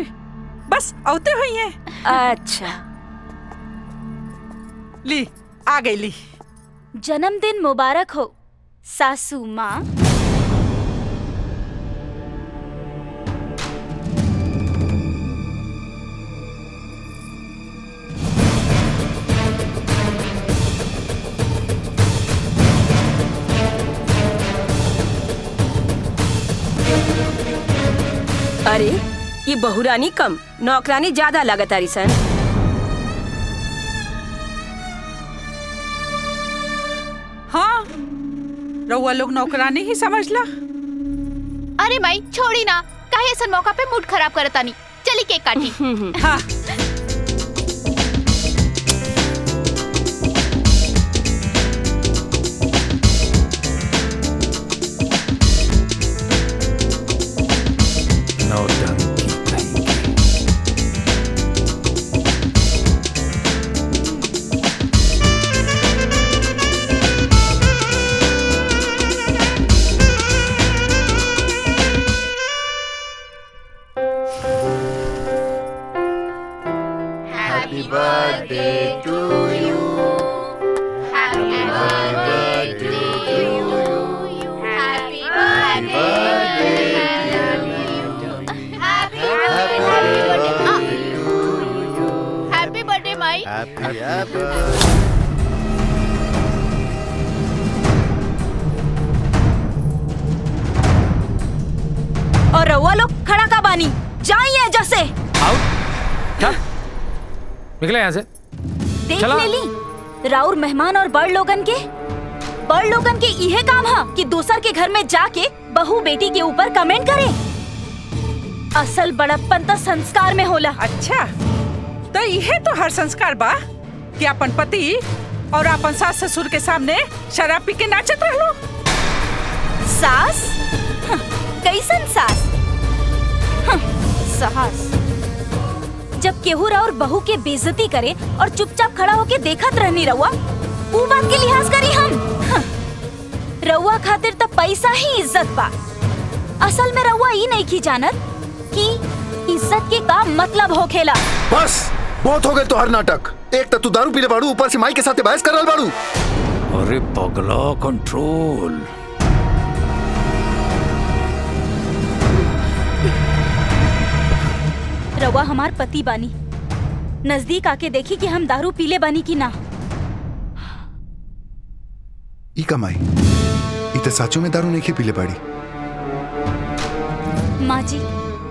बस औते हुई है। अच्छा ली आ गई ली। जन्मदिन मुबारक हो सासू माँ। अरे ये बहुरानी कम नौकरानी ज्यादा लागत आरी सन। हाँ रउआ लोग नौकरानी ही समझ ला। अरे माई छोड़ी ना, काहे ऐसा मौका पे मूड खराब करतानी। चली केक काटी। हाँ रउआ लोग खड़ा का बानी, जाइए जैसे। आओ चल निकले यहाँ से। देख चला। ले ली राउर मेहमान और बड़ लोगन के इहे काम है कि दूसर के घर में जाके बहू बेटी के ऊपर कमेंट करे। असल बड़प्पन तो संस्कार में होला। अच्छा तो यह तो हर संस्कार बा कि अपन पति और अपन सास ससुर के सामने शराब पी के नाचत रहलो। सास? कैसन सास? सास जब केहू और बहू के बेइज्जती करे और चुपचाप खड़ा होके देखत रहनी रउआ, ऊ बात के लिहाज करी हम। रउआ खातिर तो पैसा ही इज्जत बा। असल में रउआ ई नहीं की जानत कि इज्जत के का मतलब होखेला। बस बहुत हो गए तो हर नाटक। एक तो तू दारू पीले बाड़ू, ऊपर से माई के साथ बहस कर रहा बाड़ू। अरे पगला कंट्रोल। रउआ हमार पति बानी, नजदीक आके देखी कि हम दारू पीले बानी की ना। ई कमाई ई तो साचो में दारू नहीं पीले बाड़ी। माँ जी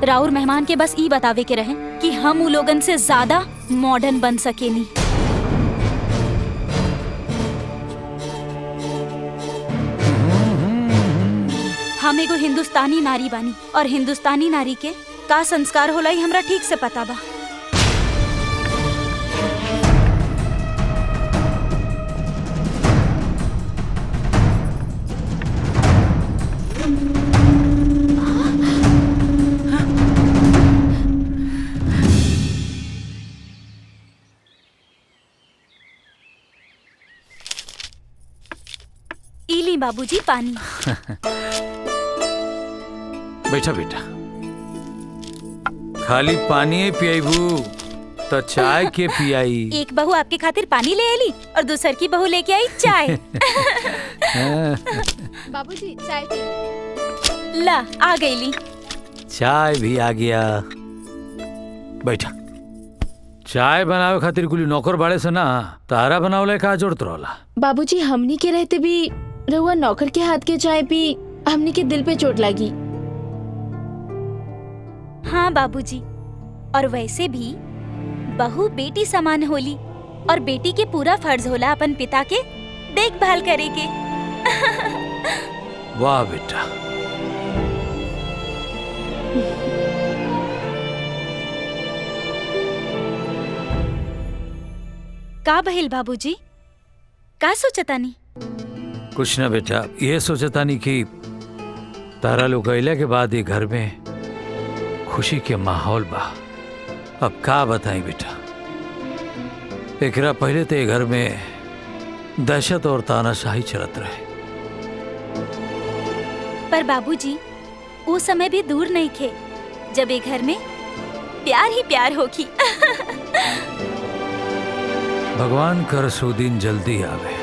राउर मेहमान के बस ई बतावे के रहे कि हम उ लोगन से ज्यादा मॉडर्न बन सकेनी। हम एगो हिंदुस्तानी नारी बानी और हिंदुस्तानी नारी के का संस्कार होला ई हमरा ठीक से पता बा। इली बाबूजी पानी। बैठा बेटा, खाली पानी पियाबू तो चाय के पियाई। एक बहू आपके खातिर पानी ले आली और दूसर की बहू लेके आई चाय। बाबूजी चाय पी। ला आ गईली। चाय भी आ गया। बैठा। चाय बनावे खातिर कुली नौकर बाड़े से ना तारा बनावले का जोड़त रहला। बाबूजी हमनी के रहते भी रउआ नौकर के हाथ के चाय पी, हमनी के दिल पे चोट लगी। हाँ बाबूजी, और वैसे भी बहू बेटी समान होली और बेटी के पूरा फर्ज होला अपन पिता के देखभाल करे के। वाह बेटा। का बहिल बाबूजी, का सोचतानी? कुछ ना बेटा, ये सोचता नहीं कि तारा लोग अइला के बाद ये घर में खुशी के माहौल बा। अब का बताएं बेटा, एकरा पहले तो ये घर में दहशत और तानाशाही चलत रहे। पर बाबूजी वो समय भी दूर नहीं थे जब ये घर में प्यार ही प्यार होगी। भगवान कर सो दिन जल्दी आवे।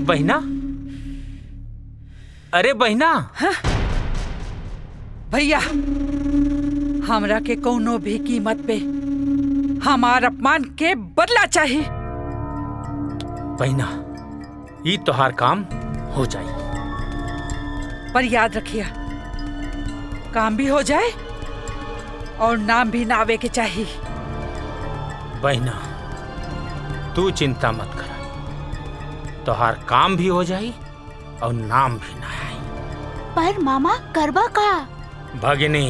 बहिना, अरे बहिना। हाँ? भैया हमरा के कोनो भी कीमत पे हमार अपमान के बदला चाहिए। बहिना ये तोहार काम हो जाए, पर याद रखिए काम भी हो जाए और नाम भी ना आवे के चाहिए। बहिना तू चिंता मत कर, तोहार काम भी हो जाए और नाम भी ना आए। पर मामा करबा का? भगिनी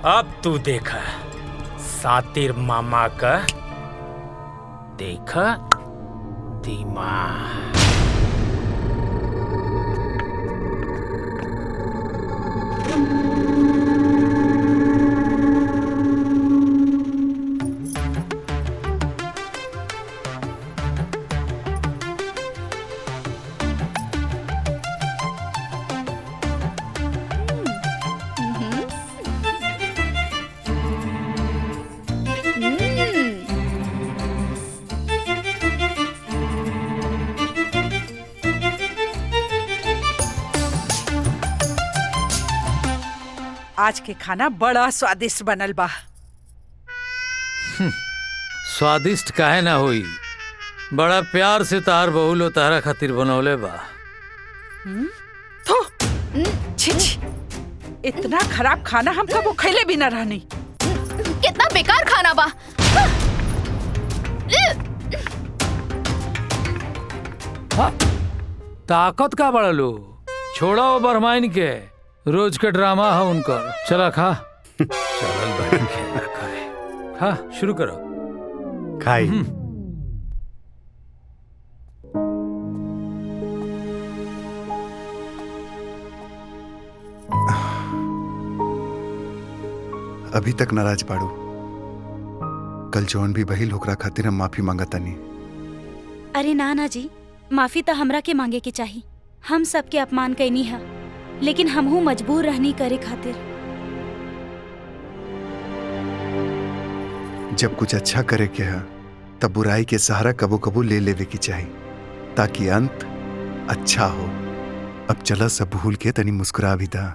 अब तू देखा सातिर मामा का देखा दिमाग। आज के खाना बड़ा स्वादिष्ट बनल बा। स्वादिष्ट काहे ना होई, बड़ा प्यार से तार बहू लो तारा खातिर बनौले बा। थो, छी छी, इतना खराब खाना हम कबो खैले भी न रहनी। कितना बेकार खाना बा। ताकत का बड़ा लो, छोड़ा वो बरमाइन के, रोज के ड्रामा है उनकर। चला खा। चल भाई खेला खाए। खा शुरू करो। खाई। अभी तक नाराज बाड़ू। कल जौन भी बहिल होकरा खातिर हम माफी मांगतानी। अरे ना जी, माफी तो हमरा के मांगे के चाही। हम सबके अपमान कैनी है, लेकिन हमहू मजबूर रहनी करे खातिर। जब कुछ अच्छा करे के है तब बुराई के सहारा कबो कबो ले लेवे की चाही, ताकि अंत अच्छा हो। अब चला सब भूल के तनी मुस्कुरा भी था।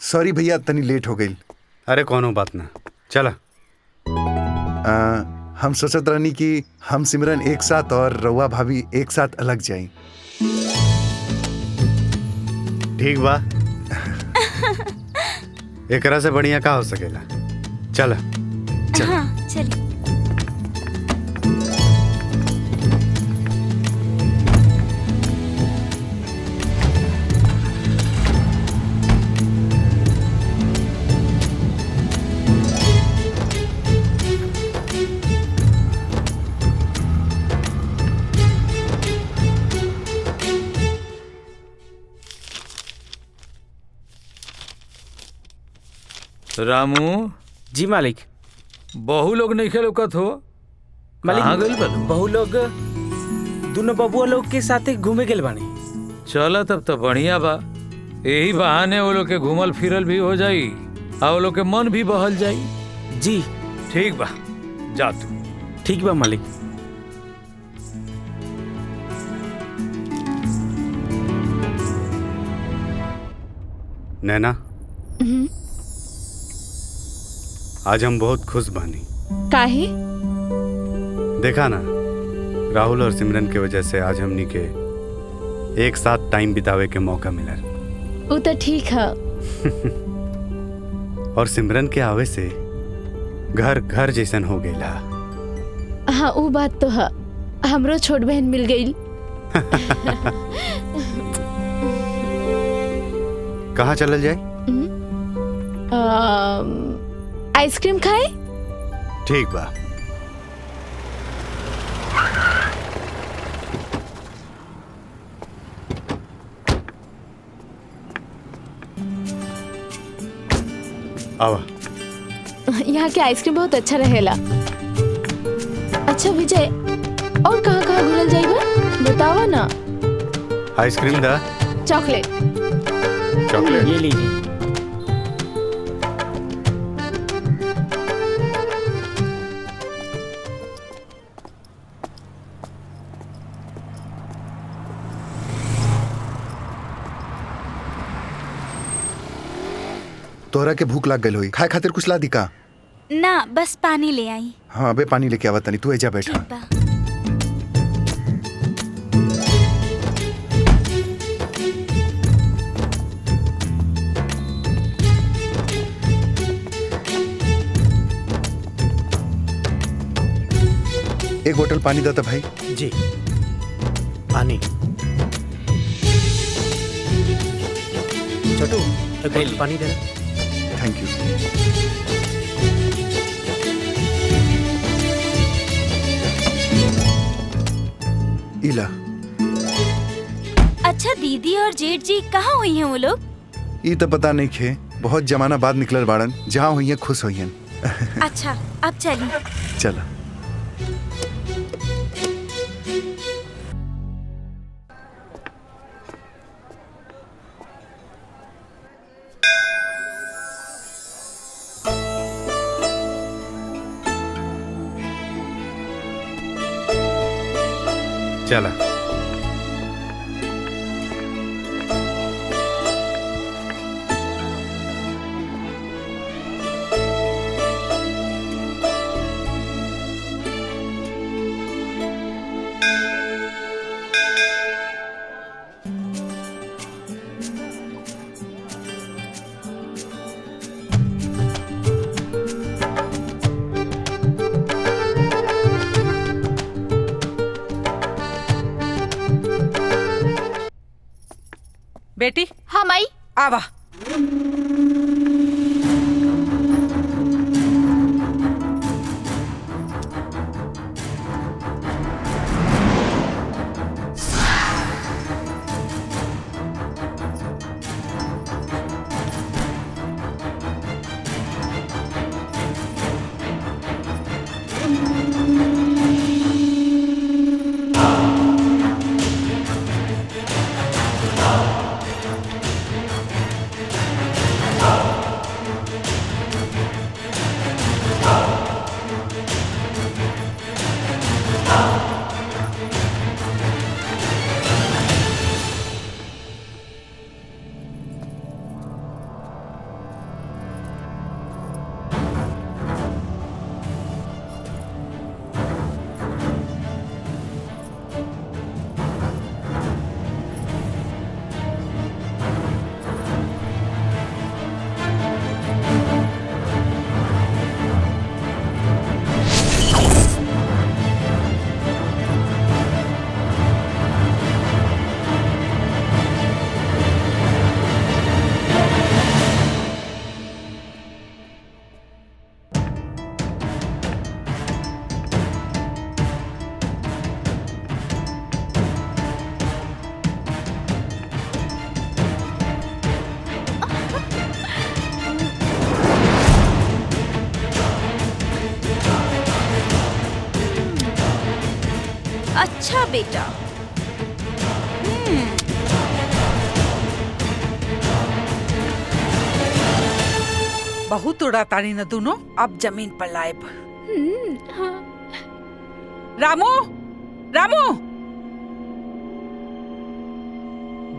सॉरी भैया, तनी लेट हो गई। अरे कोनो बात ना, चला। हम सोचत रहनी कि हम सिमरन एक साथ और रउआ भाभी एक साथ अलग जाई। ठीक बा। एकरा से बढ़िया का हो सकेला। चला। हाँ, चलिए। रामू जी मालिक। बहु लोग नहीं खेलौकत हो। कहाँ गइल बा? बहु लोग दोनों बबुआ लोग के साथे घूमे गेल बानी। चला तब तो बढ़िया बा। यही बहाने वो लोग के घूमल फिरल भी हो जाई और वो लोग के मन भी बहल जाई। जी ठीक बा, जा तू। ठीक बा मालिक। नैना, आज हम बहुत खुश बानी। काहे? देखा ना, राहुल और सिमरन के वजह से आज हमनी के एक साथ टाइम बितावे के मौका मिला। वो तो ठीक है। और सिमरन के आवे से घर घर जैसन हो गया। हाँ, वो बात तो है। हमरो छोट बहन मिल गई। कहाँ चलल जाए? आइसक्रीम खाए? ठीक बा। आवा। यहाँ के आइसक्रीम बहुत अच्छा रहेला। अच्छा विजय, और कहाँ कहाँ घुरल जाइबा बतावा ना। आइसक्रीम दा। चॉकलेट। चॉकलेट ये लीजिए। तोहरा के भूख लाग गई होई, खाए खातिर कुछ ला दी का? ना, बस पानी ले आई। हाँ, अबे पानी लेके आवा तनी। तू एजा बैठा। ठीक बा। एक बोतल पानी देता भाई। जी, पानी। छोटू, एक बोतल पानी दे रहा। Thank you. इला। अच्छा, दीदी और जेठ जी कहाँ हुई हैं वो लोग? ये तो पता नहीं खे, बहुत जमाना बाद निकलल बाड़न। जहाँ हुई है खुश हुई। अच्छा, अब चलिए। चला। चला। बेटी। हाँ माई। आवा। अच्छा बेटा। बहुत उड़ा तारी न दोनों, अब जमीन पर लाएब। रामू, रामू।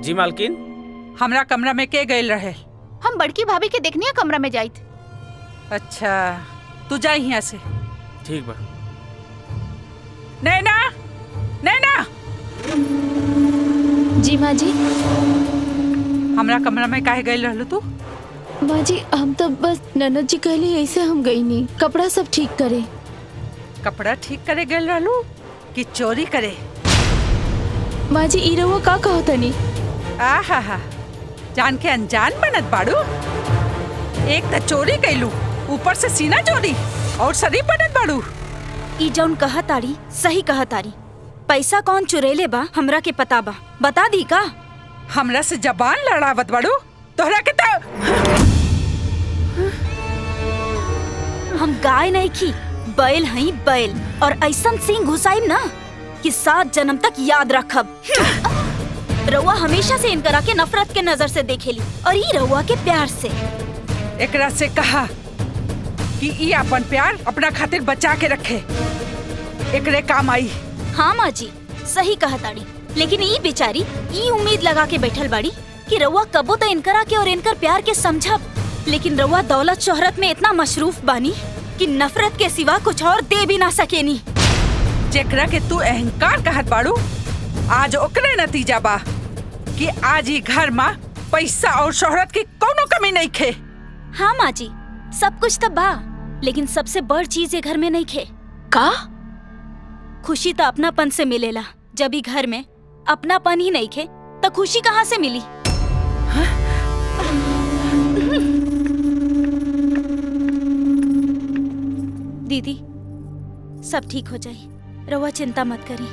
जी मालकिन। हमरा कमरा में के गए रहे? हम बड़की भाभी के देखने कमरा में जाइत। अच्छा, तू जा यहाँ से। ठीक बा। नैना, नैना। जी माँ जी। हमरा कमरा में काहे गए रहलू तू? माँ जी हम तो बस ननद जी कहली ऐसे हम गई नहीं, कपड़ा सब ठीक करे। कपड़ा ठीक करे गए रहलू कि चोरी करे? माँ जी ई रउआ का कहो तनी? आहा, जान के अनजान बनत बाड़ू। एक तो चोरी कैलू, ऊपर से सीना चोरी और शरीफ बनत बाड़ू। ई जौन कहा तारी सही कहा तारी। पैसा कौन चुरेले बा हमरा के पता बा, बता दी का? हमरा से जबान लड़ावत बाड़ू तोहरा के तो। हम गाय नहीं खी, बैल हई बैल, और ऐसन सिंह घुसाइब ना कि 7 जन्म तक याद रखब। रउआ हमेशा से इनकरा के नफरत के नजर से देखेली और ई रउआ के प्यार से। एकरा से कहा कि ई अपन प्यार अपना खातिर बचा के रखे, एकरे काम आई। हाँ माँ जी सही कहा ताड़ी, लेकिन ई बेचारी ई उम्मीद लगा के बैठल बाड़ी कि रउआ कबो तो इनकरा के और इनकर प्यार के समझब, लेकिन रउआ दौलत शोहरत में इतना मशरूफ बानी कि नफरत के सिवा कुछ और दे भी ना सकेनी। जेकरा के तू अहंकार कहत बाड़ू, आज ओकरे नतीजा बा कि आज ही घर में पैसा और शोहरत की कोनो कमी नहीं खे। हाँ माँ जी सब कुछ तो बा, लेकिन सबसे बड़ चीज ये घर में नहीं खे। का? खुशी तो अपनापन से मिलेला। जब ही घर में अपनापन ही नहीं खे तो खुशी कहाँ से मिली? दीदी सब ठीक हो जाए, रउआ चिंता मत करी।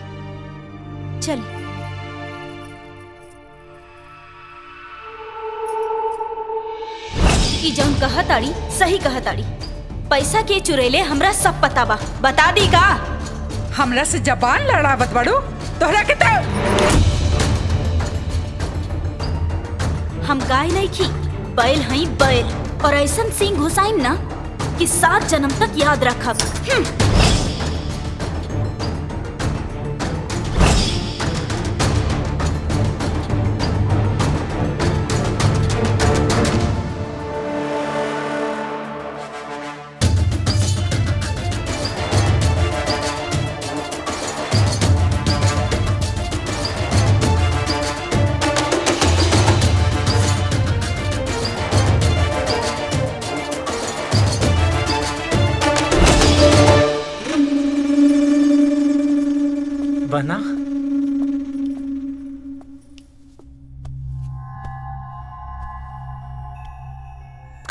चलिए। ई जौन कहताड़ी सही कहताड़ी। पैसा के चुरेले हमरा सब पता बा, बता दी का? हमरा से जबान लड़ावत बाड़ू तोहरा के तो। हम गाय नहीं खी, बैल हई बैल, और ऐसन सिंह घुसाइम ना कि 7 जन्म तक याद रखब। बना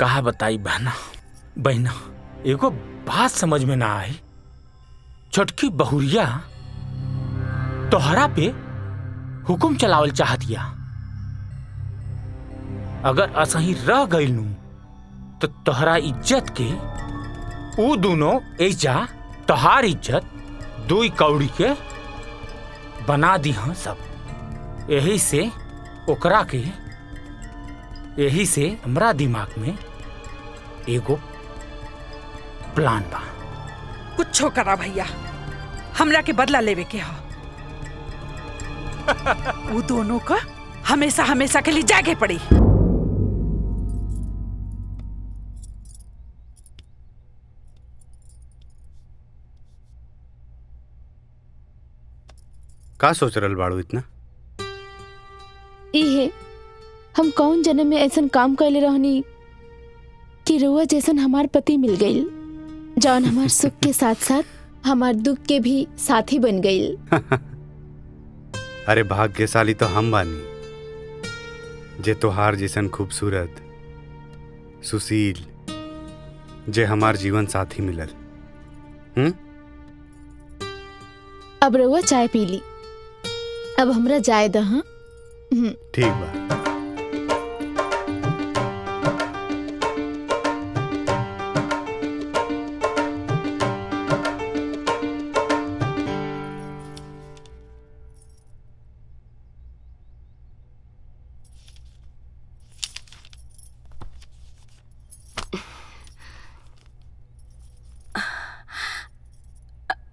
कहा बताई बहना बहना, एगो बात समझ में ना आई। छोटकी बहुरिया तोहरा पे हुकुम चलावल चाहतिया। अगर असही रह गईलू तो तोहरा इज्जत के ऊ दोनों ऐजा तोहार इज्जत दुई कौड़ी के बना दी हाँ सब। यही से ओकरा के, यही से हमरा दिमाग में एगो प्लान बा। कुछ करा भैया, हमरा के बदला लेवे के हो। वो दोनों का हमेशा हमेशा के लिए जागे पड़ी। का सोच रहल बाड़ू इतना? इहे हम कौन जन्म में ऐसन काम कैले रहनी कि रउआ जैसन हमार पति मिल गईल, जौन हमार सुख के साथ साथ हमार दुख के भी साथी बन गईल। अरे भाग्यशाली तो हम बानी जे तोहार जैसन खूबसूरत सुशील जे हमार जीवन साथी मिलल। अब रउआ चाय पी ली, अब हमरा जाए दहा। ठीक बा।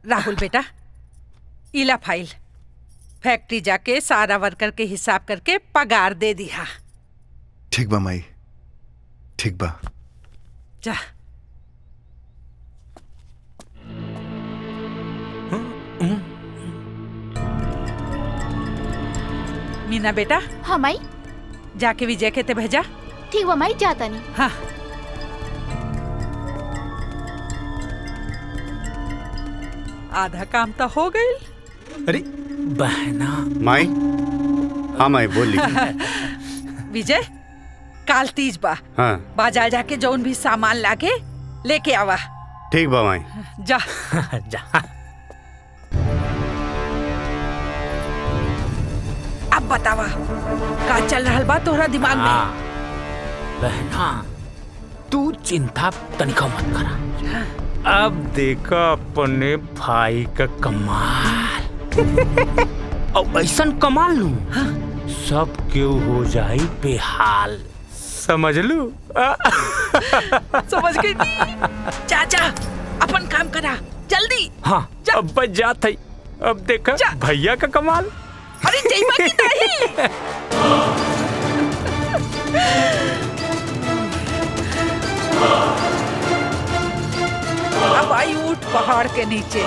राहुल बेटा, इला फाइल फैक्ट्री जाके सारा वर्कर के हिसाब करके पगार दे दिया। ठीक बा माई, ठीक बा। जा। मीना बेटा। हाँ माई। जाके विजय के ते भेजा। ठीक बा माई, जाता नहीं। हाँ। आधा काम तो हो गई। अरे बहना। माई। हाँ माई बोली। विजय, काल तीज बा। हाँ। बाजार जाके जौन भी सामान लाके लेके आवा। ठीक बा माई। जा। जा। अब बतावा का चल रहा बा तोहरा दिमाग में? बहना तू चिंता तनिका मत करा। अब देखा अपने भाई का कमाल। और ऐसन कमाल लू सब क्यों हो जाई बेहाल, समझ लू? समझ गई। चाचा अपन काम करा जल्दी। हाँ अब बच जात है। अब देखा भैया का कमाल। अरे जइबा की नहीं। अब आई ऊँट पहाड़ के नीचे।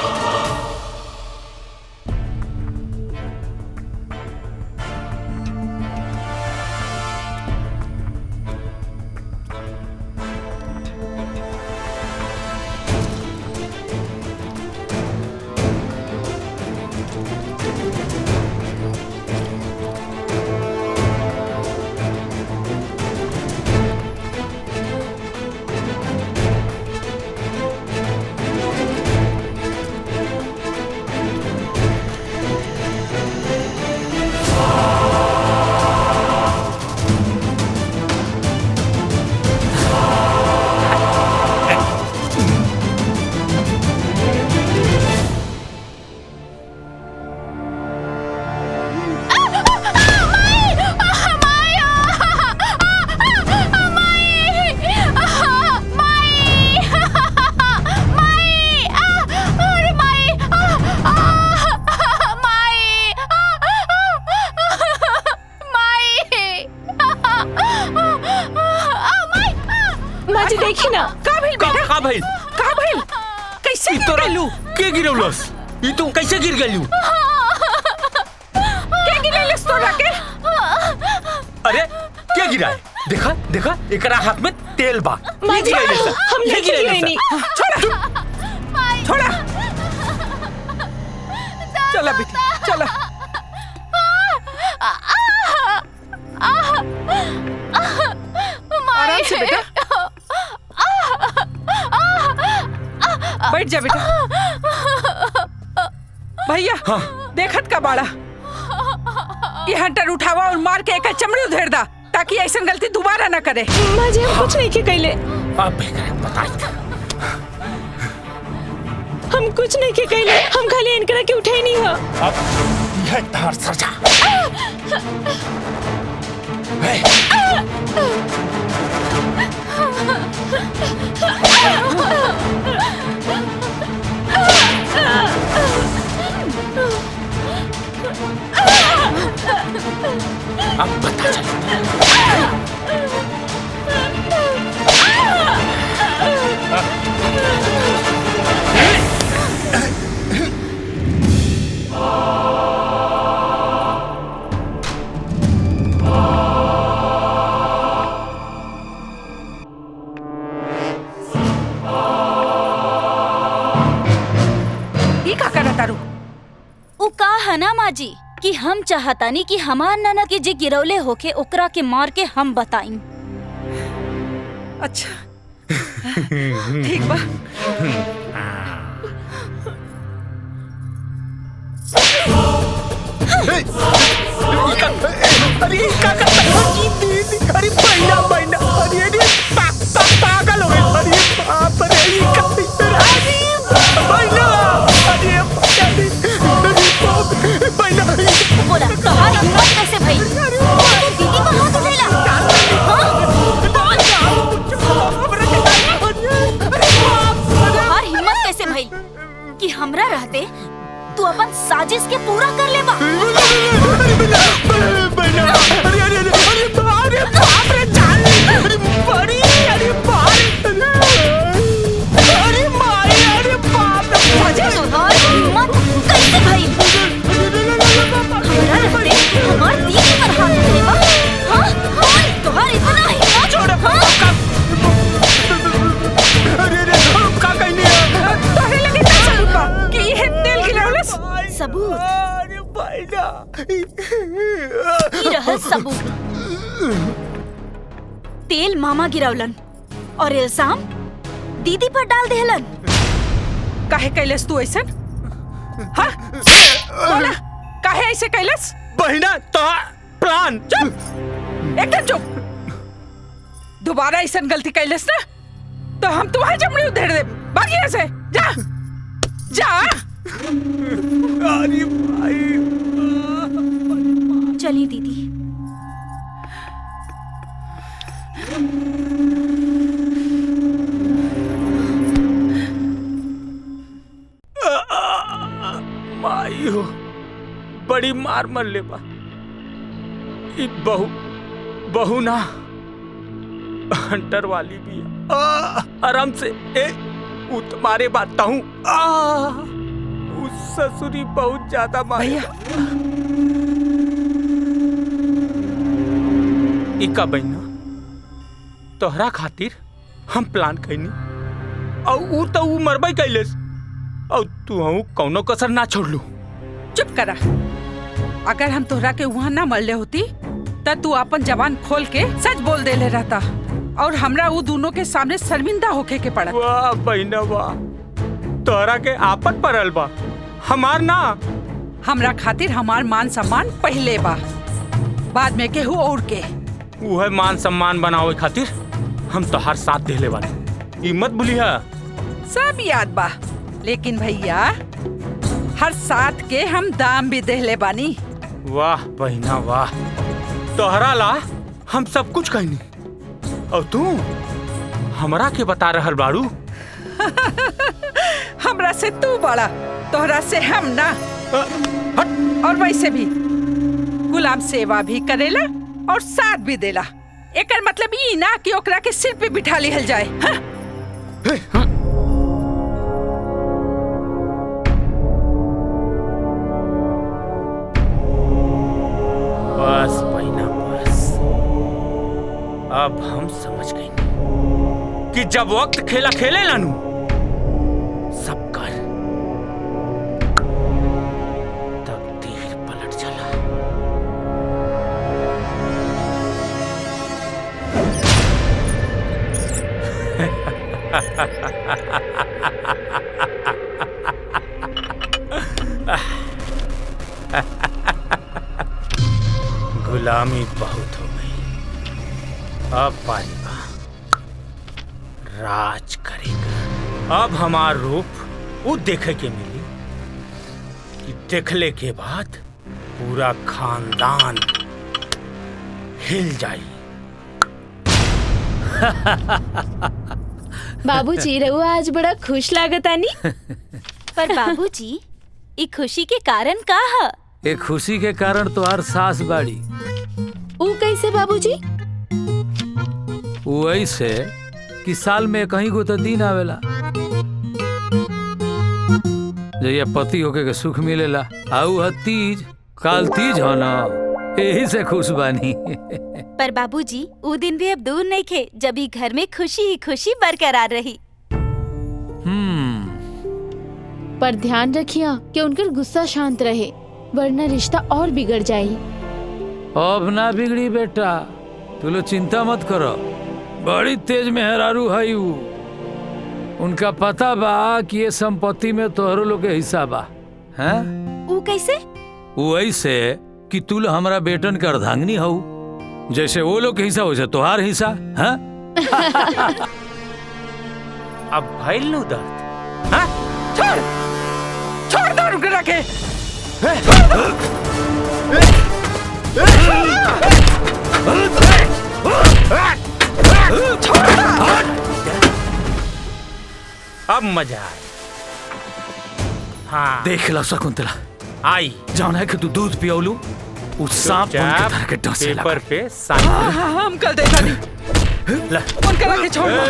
कैसे गिर गलू? के गिरौलस? ई तुम कैसे गिर गलू? के गिरौलस तो रखे? अरे क्या गिरा है? देखा देखा एकरा हाथ में तेल बा। हम नहीं गिरेनी। छोड़ा छोड़ा। चला बेटी चला। आराम से बेटा। बैठ जा बेटा। भैया देखत का बाड़ा, ये हंटर उठावा और मार के एक चमड़ी उधेड़ दा ताकि ऐसा गलती दोबारा न करे। माँ जी हम कुछ नहीं के कैले, हम कुछ नहीं के कैले, हम खाली इनकरा के उठाई नहीं हो। अब यह तार सजा। अब पता ई का करत तारू? उ का है ना माँ जी कि हम चाहतानी कि हमार ननद के जे गिरौले होके ओकरा के मार के हम बताई। अच्छा ठीक बा। अरे का अरे बहना बहना, अरे पागल हो गए। अरे बाप रे, बोला तोहार हिम्मत कैसे भई? दीदी को हाथ उठेला? तोहार हिम्मत कैसे भई कि हमरा रहते तू अपन साजिश के पूरा कर लेबा? तोहार हिम्मत कैसे भई? हमरा रहते हमार दीदी पर हाथ उठेबा? हाँ तोहार इतना हिम्मत? छोड़ सबूत रहल सबूत। तेल मामा गिरावलन और इल्जाम दीदी पर डाल देहलन। काहे कैलस तू ऐसा? हाँ बोला काहे ऐसे कैलस? बहिना तो प्लान। चुप एकदम चुप। दोबारा ऐसा गलती कैलस ना तो हम तुम्हारी चमड़ी उधेड़ दे। भाग यहाँ से, जा जा। अरे भाई चली दीदी। माई हो, बड़ी मार मर ले बा। ई बहू ना हंटर वाली भी है। आराम से उ तुम्हारे बात हूँ। उस ससुरी बहुत ज्यादा मारे। इका बहना तोहरा खातिर हम प्लान कैनी और उ तो उ मरबई कैलेस और तू कौनो कसर ना छोड़ लू। चुप करा। अगर हम तोहरा के वहाँ ना मरले होती तब तू अपन जबान खोल के सच बोल देले रहता और हमरा वो दोनों के सामने शर्मिंदा होके के पड़ा। वाह बहना वाह, तोहरा के आपत पड़ल बा, हमार ना। हमरा खातिर हमार मान सम्मान पहले बा, बाद में केहू और के। वह मान सम्मान बनावे खातिर हम तोहार साथ देले वाले, ई मत भूलिया। सब याद बा, लेकिन भैया हर साथ के हम दाम भी देले बानी। वाह बहना वाह, तोहरा ला हम सब कुछ कहनी और तू हमरा के बता रहल बारू। हमरा से तू बड़ा, तोहरा से हम ना। और वैसे भी गुलाम सेवा भी करेला और साथ भी देला। एकर मतलब ई ना कि ओकरा के सिर पे बिठा लिहल जाए। हाँ? बस बहना बस, अब हम समझ गए कि जब वक्त खेला खेले लानू सब कर तकदीर पलट चला। गुलामी बहुत हो गई, अब पालिबा राज करेगा। अब हमार रूप वो देखे के मिली कि देखले के बाद पूरा खानदान हिल जाई। बाबूजी रहुआ आज बड़ा खुश लागतानी। पर बाबूजी ई खुशी के कारण का है? ए खुशी के कारण तो हर सास बाड़ी। ऊ कैसे बाबूजी? वो ऐसे कि साल में कहीं को तो दिन आवेला जैया पति होके के सुख मिलेला। आऊ है तीज, काल तीज हो ना, यही से खुश बानी। पर बाबूजी वो दिन भी अब दूर नहीं थे जब ही घर में खुशी ही खुशी बरकरार रही। पर ध्यान रखिया कि उनका गुस्सा शांत रहे, वरना रिश्ता और बिगड़ जाये। अब ना बिगड़ी बेटा, तू लोग चिंता मत करो। बड़ी तेज मेहरारू है वो। उनका पता बा कि ये संपत्ति में तोहरो लोग के हिस्सा बा। हैं? वो कैसे? वो ऐसे कि तू लोग हमारा बेटन का अर्धांगिनी हो, जैसे वो लोग के हिस्सा वैसे तोहार हिस्सा। हैं? अब भइल नु दर्द। हाँ? छोड़ दो रुक रखे। अब मजा आए। हाँ देख लो शकुंतला, आई जान है कि तू दूध पियोलू उस सांप बन के तरह के डसे पेपर पे साइन। हम कल देखा नहीं। फोन करा के छोड़ दो।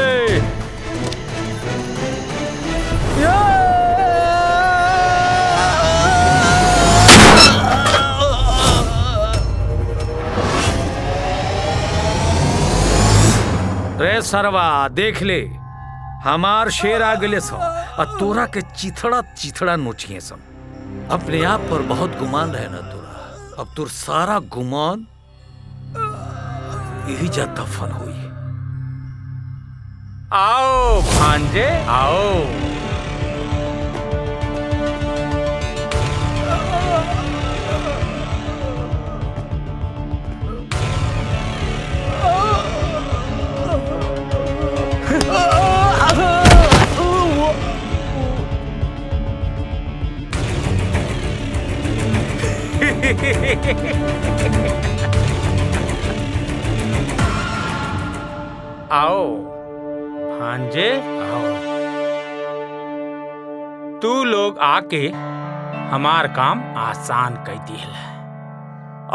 रे सरवा देख ले, हमार शेर आ गले सो और तोरा के चिथड़ा चिथड़ा नोचिए सो। अपने आप पर बहुत गुमान रहे ना तोरा। अब तोर सारा गुमान यही जा दफन हुई। आओ भांजे आओ। आओ भांजे आओ। तू लोग आके हमार काम आसान कर दिल।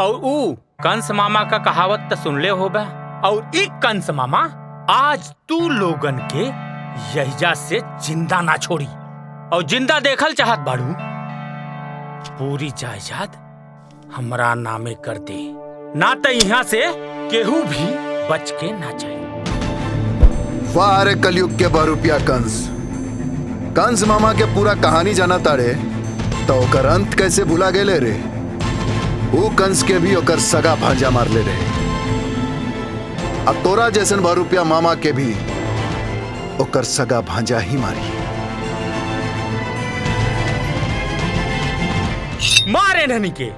और ऊ कंस मामा का कहावत तो सुन ले होगा। और एक कंस मामा आज तू लोगन के यहिजा से जिंदा ना छोड़ी। और जिंदा देखल चाहत बाड़ू, पूरी जायदाद हमरा नामे कर दे, ना तो यहाँ से केहू भी बच के ना जाए। वाह रे कलयुग के बहुरूपिया कंस। कंस मामा के पूरा कहानी जाना तारे तो ओकर अंत कैसे भुला गेले रे। वो कंस के भी ओकर सगा भांजा मार ले रहे। अब तोरा जैसन बहुरूपिया मामा के भी ओकर सगा भांजा ही मारी। मारे ननी के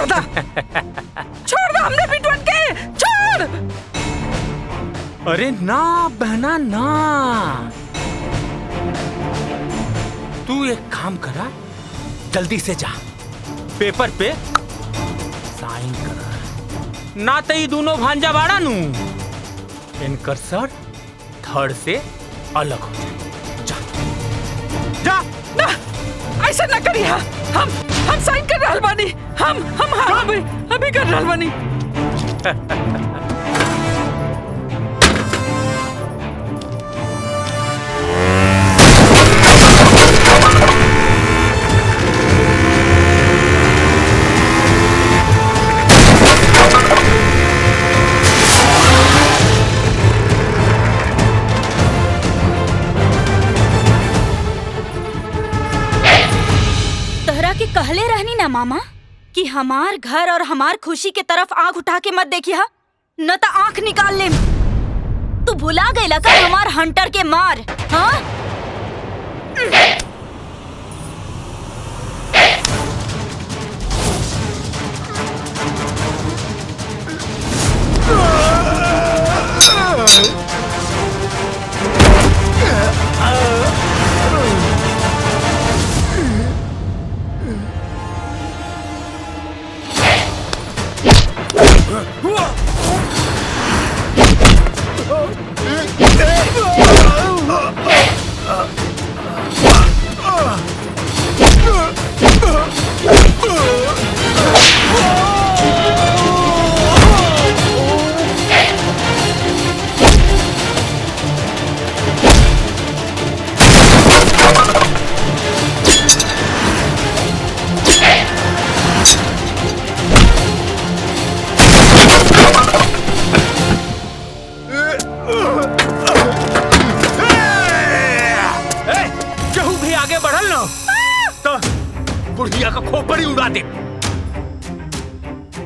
छोड़ दा हमने बिटवन के छोड़। अरे ना बहना ना, तू एक काम करा, जल्दी से जा पेपर पे साइन करा, ना तो ये दोनों भांजा बाड़ा नू इनकर सर धड़ से अलग हो जाए। जा जा ना, ऐसा ना करिए। हम साइन कर रहल बानी। हम अभी कर रहल बानी। कहले रहनी ना मामा कि हमार घर और हमार खुशी के तरफ आंख उठा के मत देखिए, न तो आंख निकाल ले। तू भुला गईला का हमार हंटर के मार? हाँ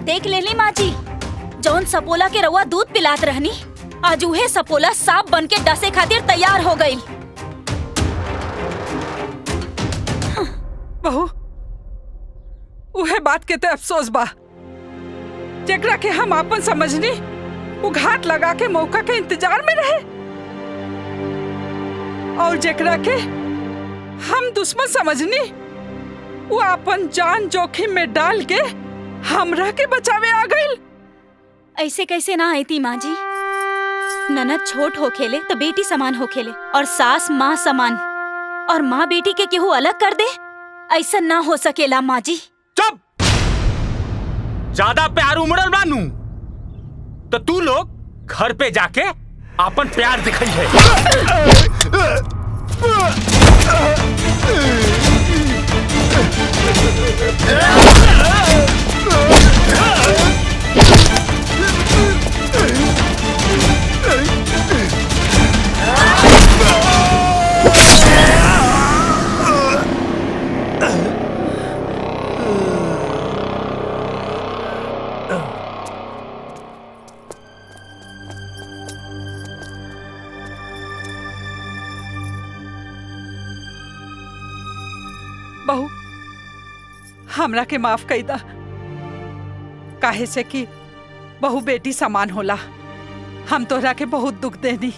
देख ले ली माँ जी, जौन सपोला के रउआ दूध पिलात रहनी, आज उहे सपोला सांप बन के डसे खातिर तैयार हो गई। बहू, उहे बात के ते अफसोस बा, जेकरा के हम आपन समझनी वो घाट लगा के मौका के इंतजार में रहे, और जेकरा के हम दुश्मन समझनी वो अपन जान जोखिम में डाल के हमरा के बचावे आ गई। ऐसे कैसे ना आई थी माँ जी? ननद छोट हो खेले तो बेटी समान हो खेले, और सास माँ समान, और माँ बेटी के केहू अलग कर दे, ऐसा ना हो सकेला माँ जी। चुप! ज्यादा प्यार उमड़ल बानू तो तू लोग घर पे जाके अपन प्यार दिखाई है। बहू, हमरा के माफ कई दा, काहे से कि बहू बेटी समान होला। हम तोहरा के बहुत दुख देनी,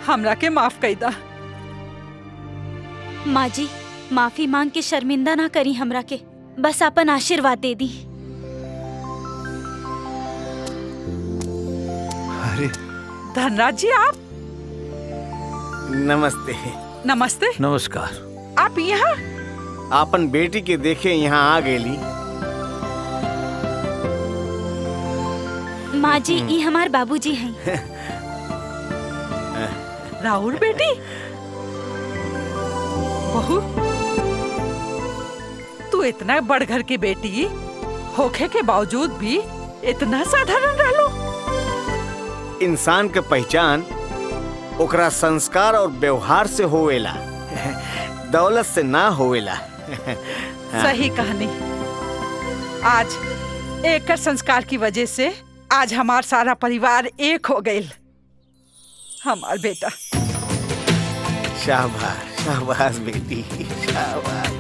हमरा के माफ कई दा। माँ जी, माफी मांग के शर्मिंदा ना करी हमरा के, बस अपन आशीर्वाद दे दी। अरे धनराज जी, आप? नमस्ते। नमस्ते। नमस्कार। आप यहाँ? आपन बेटी के देखे यहाँ आ गेली। माँ जी, ये हमार बाबूजी हैं। राहुल बेटी? बहू, तू इतना बड़ घर की बेटी होखे के बावजूद भी इतना साधारण रहलो। इंसान के पहचान ओकरा संस्कार और व्यवहार से होवेला, दौलत से ना होवेला। सही कहानी। आज एक संस्कार की वजह से आज हमार सारा परिवार एक हो गए। हमार बेटा। शाबाश शाबाश बेटी, शाबाश।